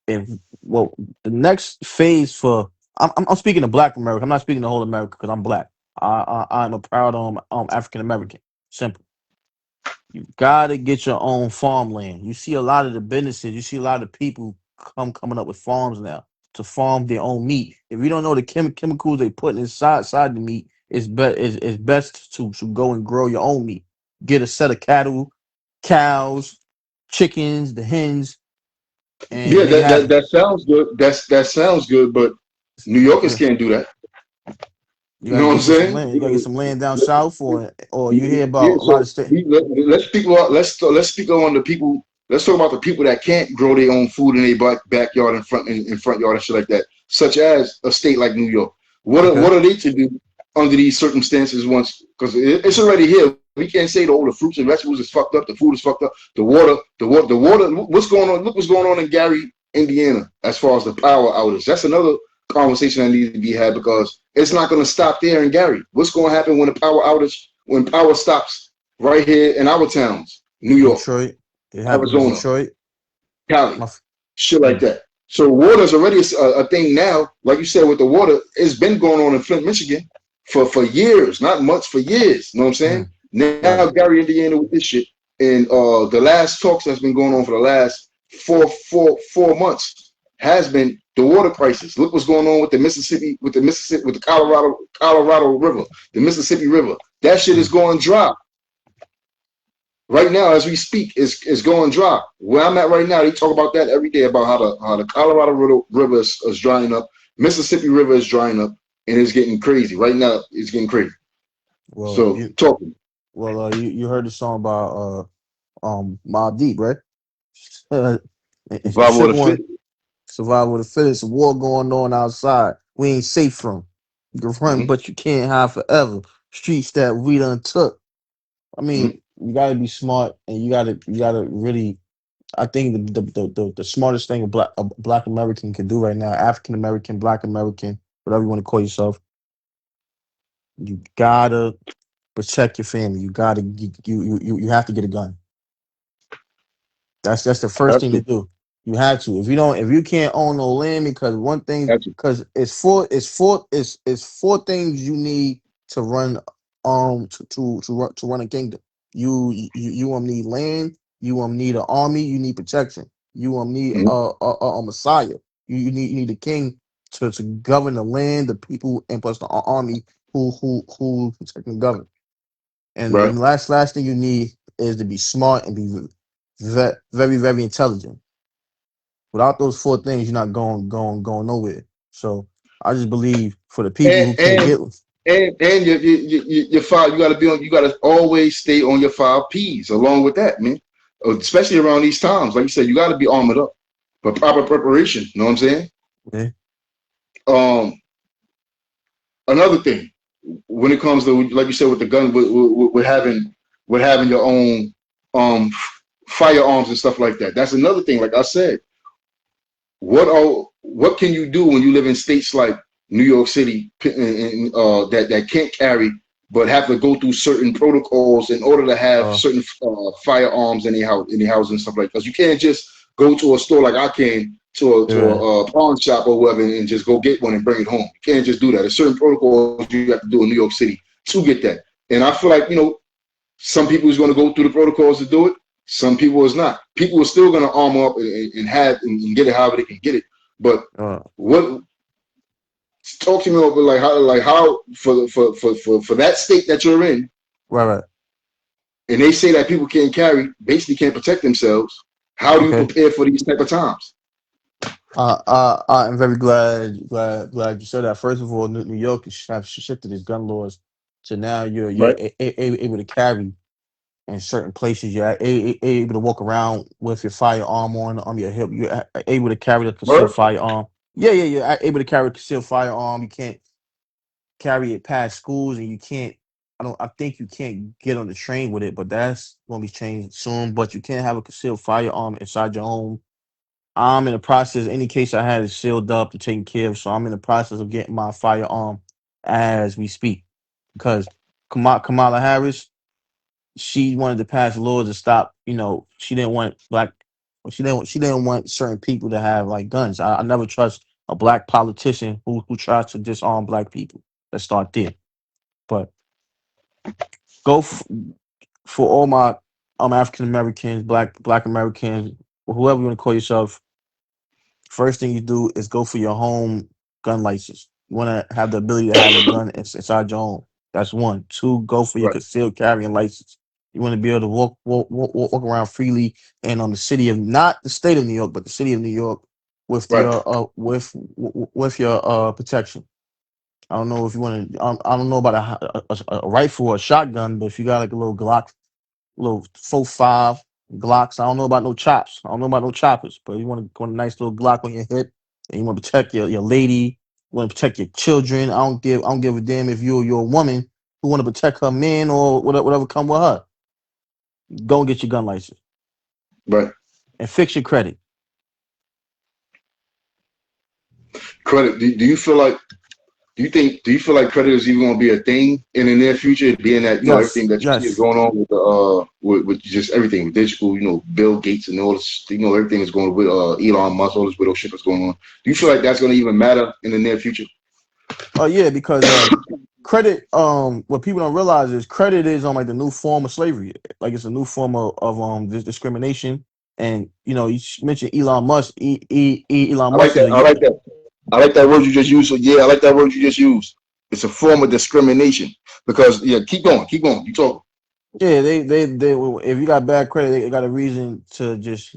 Speaker 2: If well, the next phase for I'm speaking to Black America. I'm not speaking to whole America because I'm black. I'm a proud African American. Simple. You gotta get your own farmland. You see a lot of the businesses. You see a lot of people coming up with farms now to farm their own meat. If you don't know the chemicals they put inside the meat, it's best to go and grow your own meat. Get a set of cattle, cows, chickens, the hens,
Speaker 1: Yeah,
Speaker 2: and they
Speaker 1: that
Speaker 2: have
Speaker 1: that, that sounds good. That sounds good, but New Yorkers can't do that.
Speaker 2: You
Speaker 1: You
Speaker 2: gotta
Speaker 1: know what I'm
Speaker 2: get you some
Speaker 1: saying?
Speaker 2: land. You gotta get some land down south, or you hear
Speaker 1: Yeah,
Speaker 2: about a lot
Speaker 1: so
Speaker 2: of state.
Speaker 1: let's speak about let's speak on the people. Let's talk about the people that can't grow their own food in their backyard and front yard and shit like that, such as a state like New York.
Speaker 2: Okay.
Speaker 1: What are they to do under these circumstances? Once because it's already here. We can't say the the fruits and vegetables is fucked up. The food is fucked up. The water. What's going on? Look what's going on in Gary, Indiana, as far as the power outage. That's another conversation that needs to be had because it's not going to stop there in Gary. What's going to happen when the power outage, when power stops right here in our towns, New York,
Speaker 2: Detroit. It happened in
Speaker 1: Arizona,
Speaker 2: Detroit.
Speaker 1: Cali,
Speaker 2: My,
Speaker 1: shit like
Speaker 2: mm,
Speaker 1: that. So water's already a thing now. Like you said with the water, it's been going on in Flint, Michigan for years, not months, for years. You know what I'm saying?
Speaker 2: mm,
Speaker 1: Now
Speaker 2: right.
Speaker 1: Gary, Indiana with this shit. And the last talks that's been going on for the last 4 months has been the water crisis. Look what's going on with the Colorado River, the Mississippi River. That shit is
Speaker 2: Mm,
Speaker 1: going dry. Right now, as we speak, is going dry. Where I'm at right now, they talk about that every day about how the Colorado River is drying up, Mississippi River is drying up, and it's getting crazy. Right now, it's getting crazy.
Speaker 2: well,
Speaker 1: So talking
Speaker 2: you heard the song about Mobb Deep, right? It's
Speaker 1: survival
Speaker 2: shit
Speaker 1: of the
Speaker 2: going
Speaker 1: fittest.
Speaker 2: survival of the fittest. A war going on outside. We ain't safe from. You can run,
Speaker 1: Mm-hmm,
Speaker 2: but you can't hide forever. Streets that we done took. I
Speaker 1: mm-hmm.
Speaker 2: mean, you gotta be smart, and you gotta really. I think the smartest thing a black American can do right now, African American, Black American, whatever you want to call yourself, you gotta protect your family. You have to get a gun. That's the first thing to
Speaker 1: Absolutely,
Speaker 2: do. You have to. If you can't own no land, because one thing,
Speaker 1: absolutely.
Speaker 2: because it's four things you need to run to run a kingdom. You want need land. You want need an army. You need protection. You want need
Speaker 1: Mm-hmm.
Speaker 2: a messiah. You need a king to govern the land, the people, and plus the army who protect and govern. And
Speaker 1: Right.
Speaker 2: the last thing you need is to be smart and be very very intelligent. Without those four things, you're not going nowhere. So I just believe for the people
Speaker 1: And
Speaker 2: who can't
Speaker 1: and
Speaker 2: get,
Speaker 1: and your five, you got to be on. You got to always stay on your five P's. Along with that, man, especially around these times, like you said, you got to be armored up for proper preparation. You know what I'm saying?
Speaker 2: yeah,
Speaker 1: Um, Another thing when it comes to like you said with the gun, with having your own um firearms and stuff like that. That's another thing. Like I said, what can you do when you live in states like New York City that can't carry but have to go through certain protocols in order to have
Speaker 2: uh,
Speaker 1: certain firearms in the house and stuff like that? Because you can't just go to a store like I can
Speaker 2: yeah,
Speaker 1: to a pawn shop or whatever and just go get one and bring it home. You can't just do that. There's certain protocols you have to do in New York City to get that. And I feel like some people is going to go through the protocols to do it. Some people is not. People are still going to arm up and get it however they can get it. But
Speaker 2: uh,
Speaker 1: what talk to me about like how for that state that you're in,
Speaker 2: right, right,
Speaker 1: and they say that people can't carry, basically can't protect themselves. How do you
Speaker 2: okay.
Speaker 1: prepare for these type of times?
Speaker 2: I'm very glad you said that. First of all, New York have shifted its gun laws, so now you're
Speaker 1: Right.
Speaker 2: able to carry in certain places. You're able to walk around with your firearm on your hip. You're able to carry a
Speaker 1: Right.
Speaker 2: concealed firearm. Yeah, yeah, you're able to carry a concealed firearm. You can't carry it past schools, and you can't. I think you can't get on the train with it, but that's gonna be changed soon. But you can't have a concealed firearm inside your home. I'm in the process. Any case I had is sealed up and taken care of, so I'm in the process of getting my firearm as we speak. Because Kamala Harris, she wanted to pass laws to stop. She didn't want black. She didn't want certain people to have like guns. I never trust a black politician who tries to disarm black people. Let's start there. But go for all my African Americans, black Americans, whoever you want to call yourself. First thing you do is go for your home gun license. You want to have the ability to have a gun inside your home. That's one. Two, go for your
Speaker 1: Right.
Speaker 2: concealed carrying license. You want to be able to walk around freely and on the city of not the state of New York, but the city of New York with
Speaker 1: Right.
Speaker 2: your with your protection. I don't know if you want to. I don't know about a rifle or a shotgun, but if you got like a little Glock, little 4.5 Glocks, I don't know about no chops. I don't know about no choppers, but you want a nice little Glock on your hip, and you want to protect your lady. You want to protect your children. I don't give a damn if you're a woman who want to protect her man or whatever come with her. Go and get your gun license
Speaker 1: Right.
Speaker 2: and fix your credit.
Speaker 1: Credit. Do you feel like? Do you feel like credit is even going to be a thing in the near future, being that
Speaker 2: Yes,
Speaker 1: everything that you see is
Speaker 2: yes.
Speaker 1: going on with with just everything with digital, Bill Gates and all this, everything is going with Elon Musk, all this widow shit that's going on. Do you feel like that's going to even matter in the near future?
Speaker 2: Oh yeah, because credit. What people don't realize is credit is like the new form of slavery. Like it's a new form of this discrimination. And you mentioned Elon Musk. Elon
Speaker 1: I like
Speaker 2: Musk is
Speaker 1: that.
Speaker 2: a
Speaker 1: I like that. I like that word you just used. So yeah, I like that word you just used. It's a form of discrimination because keep going, You talk.
Speaker 2: yeah. They if you got bad credit, they got a reason to just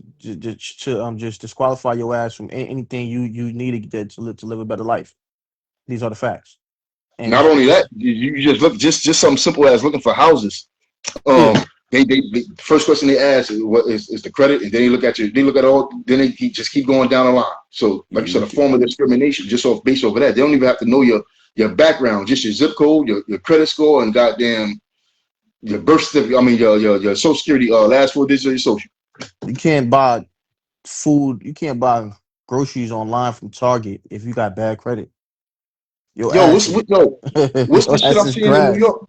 Speaker 2: disqualify your ass from anything you need to get to live a better life. These are the facts. And
Speaker 1: Not only that, you just look just something simple as looking for houses.
Speaker 2: yeah,
Speaker 1: They first question they ask is what is the credit, and then they look at you. They look at all. Then they just keep going down the line. So, like you said,
Speaker 2: you
Speaker 1: a form of discrimination just based over that. They don't even have to know your background, just your zip code, your credit score, and goddamn your birth certificate. I mean your social security last 4 digits of your social.
Speaker 2: you can't buy food. You can't buy groceries online from Target if you got bad credit. Your
Speaker 1: Yo,
Speaker 2: ass is
Speaker 1: what's the
Speaker 2: your
Speaker 1: shit
Speaker 2: ass
Speaker 1: I'm
Speaker 2: is
Speaker 1: seeing in New
Speaker 2: grass.
Speaker 1: York?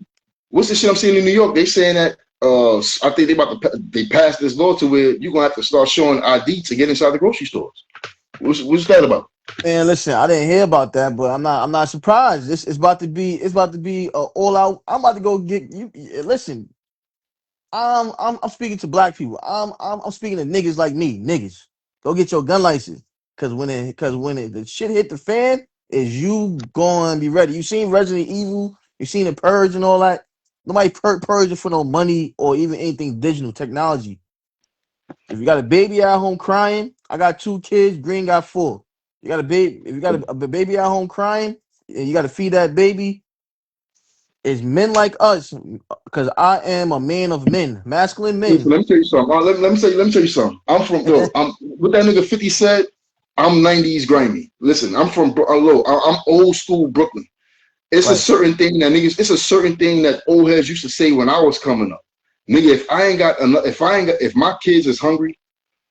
Speaker 1: What's the shit I'm seeing in New York? They saying that I think they passed this law to where you're gonna have to start showing ID to get inside the grocery stores. What's that about?
Speaker 2: Man, listen, I didn't hear about that, but I'm not surprised. This is about to be all out. I'm about to go get you. Listen, I'm speaking to black people. I'm speaking to niggas like me. Niggas, go get your gun license. Cause when the shit hit the fan, is you going to be ready? You seen Resident Evil? You seen the Purge and all that? Nobody purging for no money or even anything digital technology. If you got a baby at home crying, I got 2 kids. Green got 4. You got a baby. If you got a baby at home crying, and you got to feed that baby, it's men like us, because I am a man of men, masculine
Speaker 1: Listen,
Speaker 2: men.
Speaker 1: let me tell you something. Let me tell you something. I'm what that nigga 50 said. I'm 90s grimy. Listen, I'm from I'm old school Brooklyn. It's a
Speaker 2: Right.
Speaker 1: certain thing that niggas. It's a certain thing that old heads used to say when I was coming up. Nigga, if I ain't got enough, if my kids is hungry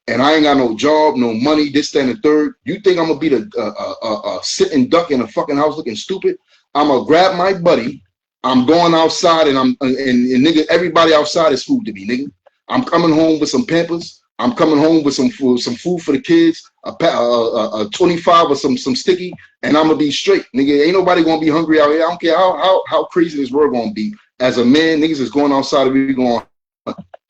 Speaker 1: and I ain't got no job, no money, this, that, and the third, you think I'm gonna be the sitting duck in a fucking house looking stupid? I'm gonna grab my buddy. I'm going outside and nigga, everybody outside is food to me, nigga. I'm coming home with some Pampers. I'm coming home with some food for the kids, a 25 or some sticky, and I'm gonna be straight, nigga. Ain't nobody gonna be hungry out here. I don't care how crazy this world gonna be. As a man, niggas is going outside and we going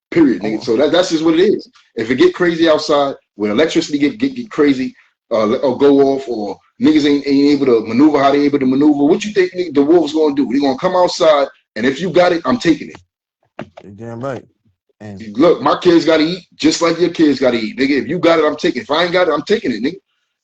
Speaker 1: period, nigga.
Speaker 2: Oh,
Speaker 1: So that's just what it is. If it get crazy outside, when electricity get crazy, or go off, or niggas ain't able to maneuver how they able to maneuver, what you think the wolves gonna do? They gonna come outside, and if you got it, I'm taking it.
Speaker 2: you're damn right. And
Speaker 1: Look, my kids gotta eat just like your kids gotta eat, nigga. If you got it, I'm taking it. If I ain't got it, I'm taking it, nigga.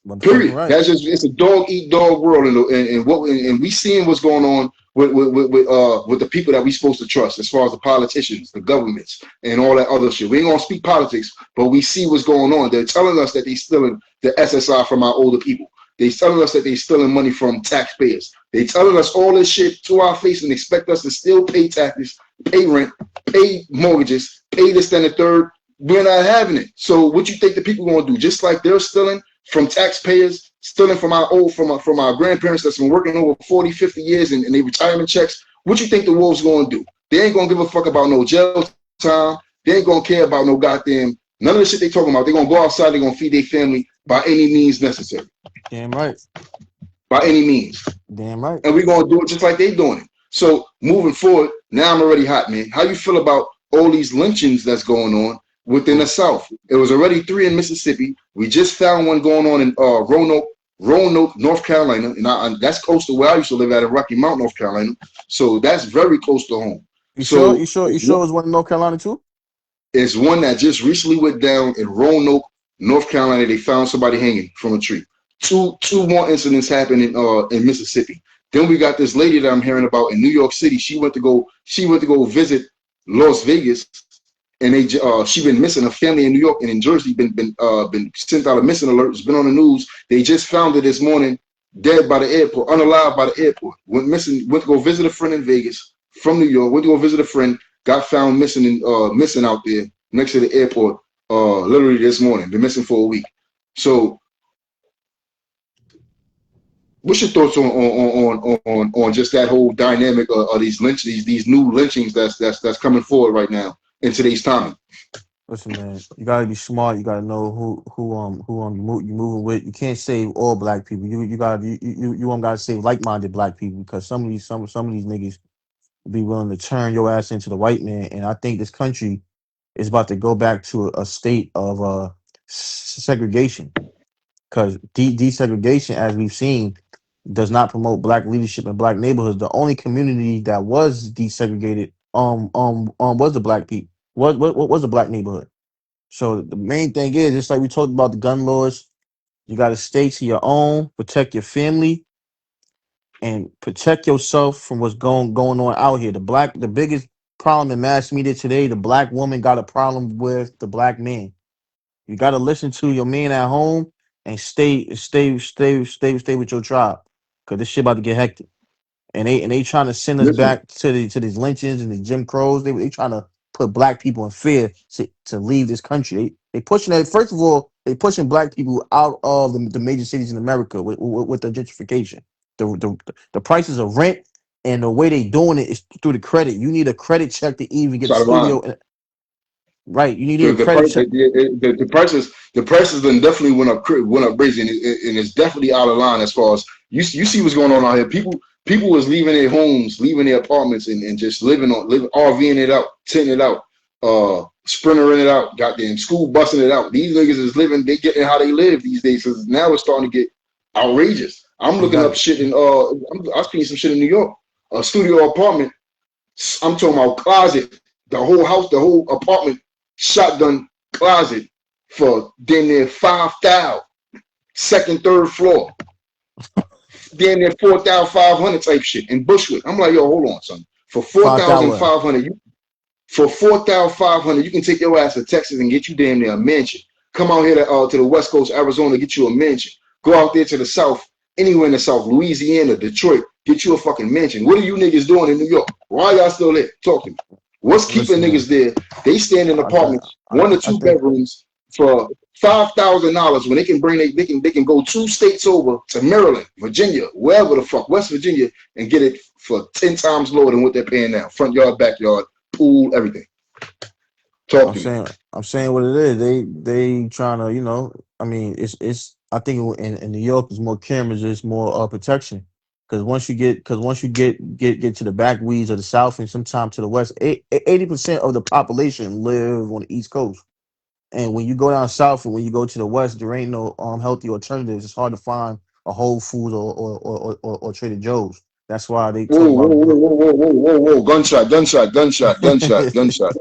Speaker 2: motherfucking
Speaker 1: Period.
Speaker 2: right.
Speaker 1: That's just it's a dog eat dog world, and we seeing what's going on with the people that we supposed to trust, as far as the politicians, the governments, and all that other shit. We ain't gonna speak politics, but we see what's going on. They're telling us that they stealing the SSI from our older people. They telling us that they stealing money from taxpayers. They telling us all this shit to our face and expect us to still pay taxes, pay rent, pay mortgages, pay this, then the third. We're not having it. So what you think the people gonna do? Just like they're stealing from taxpayers, stealing from our grandparents that's been working over 40, 50 years and they retirement checks. What you think the wolves gonna do? They ain't gonna give a fuck about no jail time. They ain't gonna care about no goddamn none of the shit they talking about. They're gonna go outside, they're gonna feed their family by any means necessary.
Speaker 2: Damn right.
Speaker 1: By any means.
Speaker 2: Damn right.
Speaker 1: And we're gonna do it just like they doing it. So moving forward, now I'm already hot, man. How you feel about all these lynchings that's going on within the
Speaker 2: Oh,
Speaker 1: South? It was already 3 in Mississippi. We just found one going on in Roanoke, North Carolina, and that's close to where I used to live at in Rocky Mount, North Carolina. So that's very close to home.
Speaker 2: you sure? You
Speaker 1: So
Speaker 2: sure? You sure it was one in North Carolina too?
Speaker 1: it's one that just recently went down in Roanoke, North Carolina, they found somebody hanging from a tree. Two more incidents happened in Mississippi. Then we got this lady that I'm hearing about in New York City. She went to go visit Las Vegas, and she been missing. A family in New York and in Jersey been sent out a missing alert. It's been on the news. They just found her this morning, dead by the airport, unalive by the airport. Went missing. Went to go visit a friend in Vegas from New York. Went to go visit a friend. Got found missing out there next to the airport. Literally this morning. Been missing for a week. So, what's your thoughts on just that whole dynamic of these new lynchings that's coming forward right now in today's time?
Speaker 2: Listen, man, you gotta be smart. You gotta know you moving with. You can't save all black people. You don't gotta save like minded black people because some of these niggas be willing to turn your ass into the white man. And I think this country is about to go back to a state of segregation because desegregation, as we've seen, does not promote black leadership in black neighborhoods. The only community that was desegregated was the black people. What was the black neighborhood? So the main thing is, just like we talked about the gun laws, you got to stay to your own, protect your family, and protect yourself from what's going on out here. The biggest problem in mass media today, the black woman got a problem with the black man. You got to listen to your man at home and stay with your tribe, cause this shit about to get hectic. And they trying to send us
Speaker 1: Listen,
Speaker 2: back to these lynchings and the Jim Crows. They trying to put black people in fear to leave this country. They pushing that. First of all, they pushing black people out of the major cities in America with the gentrification. The prices of rent and the way they doing it is through the credit. You need a credit check to even get a
Speaker 1: side of line.
Speaker 2: studio. Right, you need
Speaker 1: The
Speaker 2: a
Speaker 1: the,
Speaker 2: credit
Speaker 1: price,
Speaker 2: check.
Speaker 1: the prices then definitely went up crazy, and it's definitely out of line as far as you see what's going on out here. People was leaving their homes, leaving their apartments, and just living RVing it out, tenting it out, sprintering it out, goddamn school busing it out. These niggas is living, they getting how they live these days. Cause now it's starting to get outrageous. I'm looking up
Speaker 2: Exactly.
Speaker 1: shit in I was seeing some shit in New York, a studio apartment. I'm talking about closet, the whole house, the whole apartment, shotgun closet for damn near 5,000, second, third floor, damn near 4,500 type shit in Bushwick. I'm like, yo, hold on, son. For
Speaker 2: Five thousand.
Speaker 1: 4,500, for 4,500, you can take your ass to Texas and get you damn near a mansion. Come out here to the West Coast, Arizona, get you a mansion. Go out there to the South, anywhere in the South, Louisiana, Detroit, get you a fucking mansion. What are you niggas doing in New York? Why y'all still there? Talk to me. What's keeping
Speaker 2: Listen, man.
Speaker 1: niggas there? They stand in
Speaker 2: I th-
Speaker 1: apartments, one or
Speaker 2: I
Speaker 1: two
Speaker 2: think
Speaker 1: bedrooms for $5,000 when they can go 2 states over to Maryland, Virginia, wherever the fuck, West Virginia, and get it for 10 times lower than what they're paying now. Front yard, backyard, pool, everything. Talk
Speaker 2: I'm
Speaker 1: to me.
Speaker 2: saying I'm saying what it is. They trying to, I mean, it's I think in New York there's more cameras, there's more protection. Because once you get to the back weeds of the south and sometime to the west, 80% of the population live on the East Coast. And when you go down south and when you go to the west, there ain't no healthy alternatives. It's hard to find a Whole Foods or Trader Joe's. That's why they talk
Speaker 1: Whoa, whoa,
Speaker 2: about
Speaker 1: whoa, whoa, whoa, whoa, whoa, whoa. Gunshot, gunshot, gunshot, gunshot, gunshot.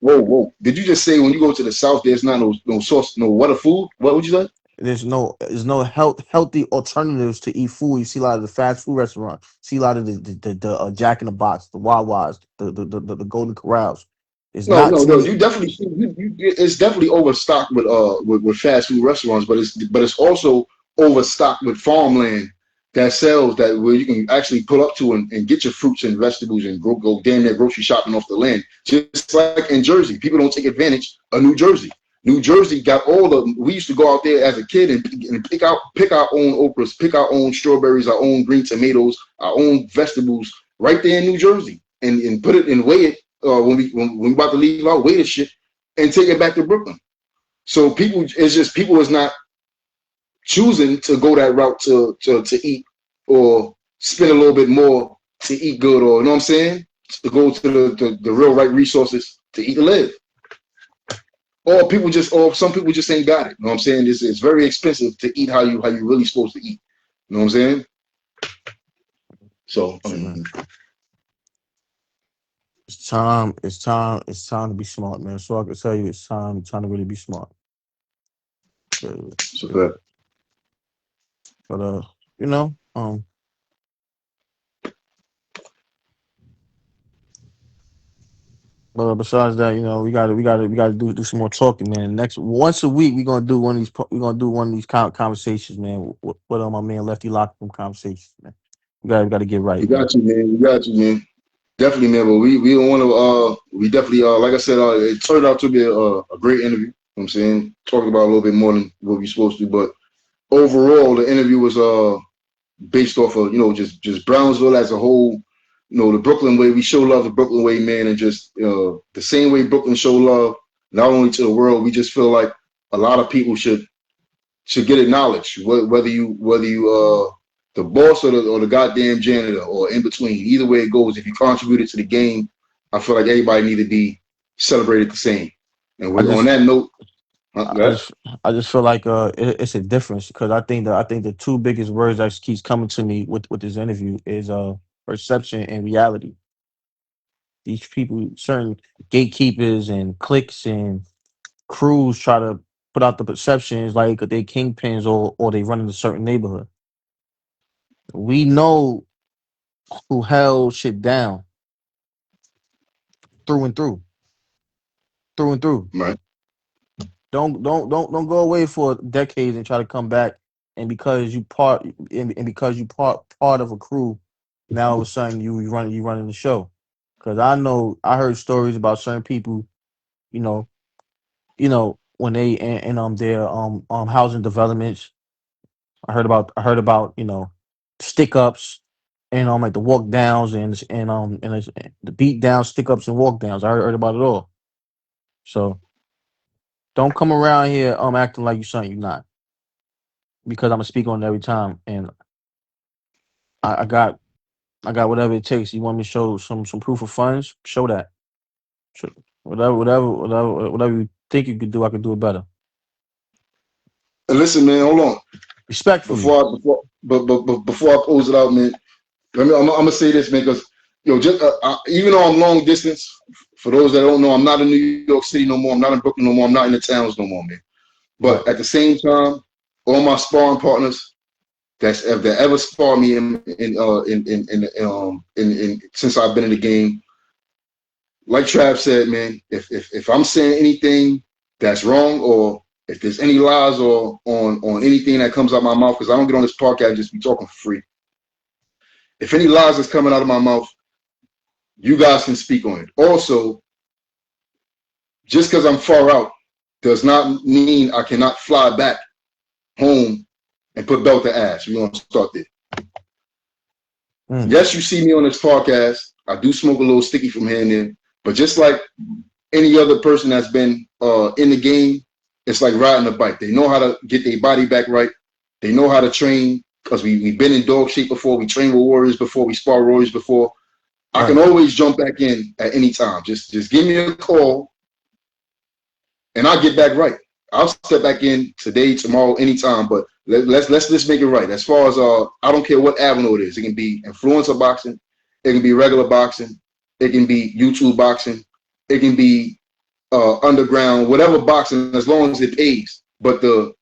Speaker 1: Whoa, whoa. Did you just say when you go to the south, there's not no source, no water food? What would you say?
Speaker 2: there's no healthy alternatives to eat food. You see a lot of the fast food restaurants. See a lot of the Jack in the Box, the Wawas, the Golden Corrals. It's
Speaker 1: No,
Speaker 2: not
Speaker 1: no,
Speaker 2: too
Speaker 1: no.
Speaker 2: many.
Speaker 1: You definitely it's definitely overstocked with fast food restaurants, but it's also overstocked with farmland that sells that where you can actually pull up to and get your fruits and vegetables and go damn near grocery shopping off the land. Just like in Jersey, people don't take advantage of New Jersey. New Jersey got all the. We used to go out there as a kid and pick our own okras, pick our own strawberries, our own green tomatoes, our own vegetables right there in New Jersey, and put it and weigh it when we about to leave out, weigh the shit and take it back to Brooklyn. So people is not choosing to go that route to eat or spend a little bit more to eat good, or you know what I'm saying, to go to the real right resources to eat and live. Or some people just ain't got it. You know what I'm saying? It's very expensive to eat how you really supposed to eat. You know what I'm saying? So I
Speaker 2: Shit,
Speaker 1: mean,
Speaker 2: man. It's time to be smart, man. So I can tell you, it's time to really be smart. Uh,
Speaker 1: So that.
Speaker 2: But you know, but besides that, you know, we gotta do some more talking, man. Next once a week, we're gonna do one of these conversations, man. What my man Lefty Locker Room conversations, man. We gotta get
Speaker 1: We
Speaker 2: right, man.
Speaker 1: got you, man. We got you, man. Definitely, man. But we don't want to. We definitely. Like I said, it turned out to be a great interview. You know what I'm saying, talking about a little bit more than what we're supposed to, but overall, the interview was based off of just Brownsville as a whole. You know, the Brooklyn way. We show love the Brooklyn way, man, and just the same way Brooklyn show love not only to the world. We just feel like a lot of people should get acknowledged, whether you the boss or the goddamn janitor or in between. Either way it goes, if you contributed to the game, I feel like everybody need to be celebrated the same. And
Speaker 2: I
Speaker 1: on
Speaker 2: just
Speaker 1: that note,
Speaker 2: I just I just feel like it's a difference because I think the two biggest words that keeps coming to me with this interview is perception and reality. These people, certain gatekeepers and cliques and crews try to put out the perceptions like they kingpins or they run in a certain neighborhood. We know who held shit down through and through, through and through.
Speaker 1: right,
Speaker 2: Don't go away for decades and try to come back. And because because you part of a crew, now all of a sudden you running the show. Because I heard stories about certain people, you know, when they in their housing developments. I heard about stick ups and like the walk downs and the beat down stick ups and walk downs. I heard about it all. So don't come around here acting like you something you're not because I'm gonna speak on it every time and I, I got I got whatever it takes. You want me to show some proof of funds? Show that. Show, whatever you think you could do, I could do it better.
Speaker 1: and listen, man, hold on.
Speaker 2: Respectfully.
Speaker 1: Before I close it out, man, I'm gonna say this, man, because just even though I'm long distance, for those that don't know, I'm not in New York City no more. I'm not in Brooklyn no more. I'm not in the towns no more, man.
Speaker 2: Right.
Speaker 1: But at the same time, all my sparring partners that ever sparred me in since I've been in the game, like Trav said, man, if I'm saying anything that's wrong or if there's any lies or on anything that comes out of my mouth, because I don't get on this podcast and just be talking for free. If any lies is coming out of my mouth, you guys can speak on it. Also, just because I'm far out does not mean I cannot fly back home and put belt to ass. We're going to start there. Yes, you see me on this podcast. I do smoke a little sticky from here and there. But just like any other person that's been in the game, it's like riding a bike. They know how to get their body back right. They know how to train because we've been in dog shape before. We train with warriors before. We spar warriors before. I can always jump back in at any time. Just give me a call and I'll get back right. I'll step back in today, tomorrow, anytime. But let's just make it right. As far as I don't care what avenue it is. It can be influencer boxing. It can be regular boxing. It can be YouTube boxing. It can be underground, whatever boxing, as long as it pays. But the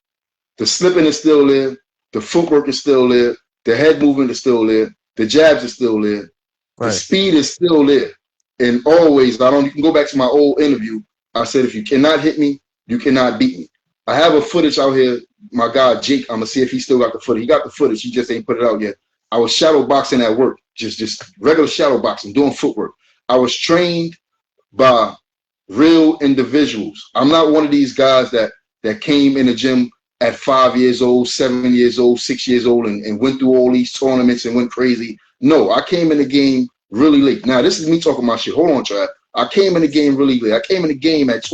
Speaker 1: slipping is still there. The footwork is still there. The head movement is still there. The jabs are still there. The speed is still there. And always, you can go back to my old interview. I said, if you cannot hit me, you cannot beat me. I have a footage out here. My guy, Jake, I'm going to see if he still got the footage. He got the footage. He just ain't put it out yet. I was shadow boxing at work, just regular shadow boxing, doing footwork. I was trained by real individuals. I'm not one of these guys that came in the gym at 5 years old, 7 years old, 6 years old, and went through all these tournaments and went crazy. No, I came in the game really late. Now, this is me talking my shit. Hold on, Trav. I came in the game really late. I came in the game at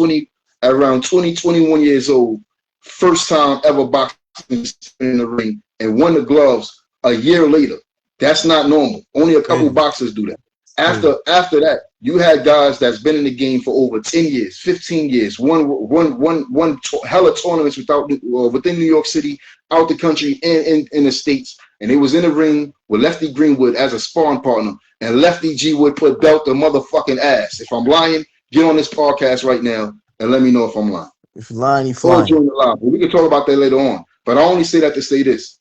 Speaker 1: around 20, 21 years old. First time ever boxing in the ring and won the gloves a year later. That's not normal. Only a couple boxers do that. After that, you had guys that's been in the game for over 10 years, 15 years, won hella tournaments within New York City, out the country, and in the States. And they was in the ring with Lefty Greenwood as a sparring partner. And Lefty G would put belt the motherfucking ass. If I'm lying, get on this podcast right now and let me know if I'm lying.
Speaker 2: If you're lying, you're
Speaker 1: or
Speaker 2: flying.
Speaker 1: join the live. But we can talk about that later on. But I only say that to say this.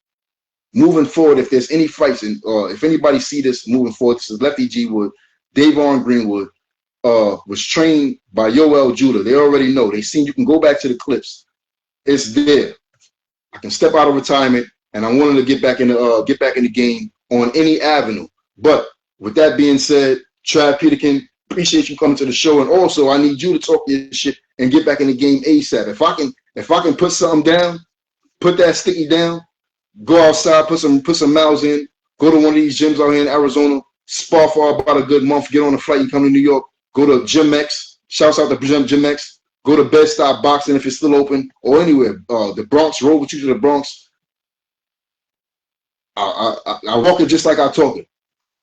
Speaker 1: Moving forward, if there's any fights, or if anybody see this moving forward, this is Lefty G Wood, Davon Greenwood, was trained by Yoel Judah. They already know. They seen, you can go back to the clips. It's there. I can step out of retirement, and I'm willing to get back in the game on any avenue. But with that being said, Trav Peterkin, appreciate you coming to the show, and also I need you to talk your shit and get back in the game ASAP. If I can put something down, put that sticky down, go outside, put some miles in, go to one of these gyms out here in Arizona, spar for about a good month, get on a flight and come to New York, go to Gym X, shouts out to Gym X, go to Bed-Stuy Boxing if it's still open, or anywhere. The Bronx, roll with you to the Bronx. I walk it just like I talk it.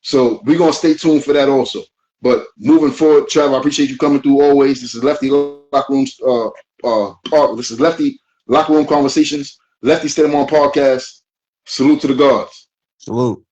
Speaker 1: So we're going to stay tuned for that also. But moving forward, Trav, I appreciate you coming through always. This is Lefty Locker Room this is Lefty Locker Room Conversations, Lefty Stay On Podcast. Salute to the gods.
Speaker 2: Salute.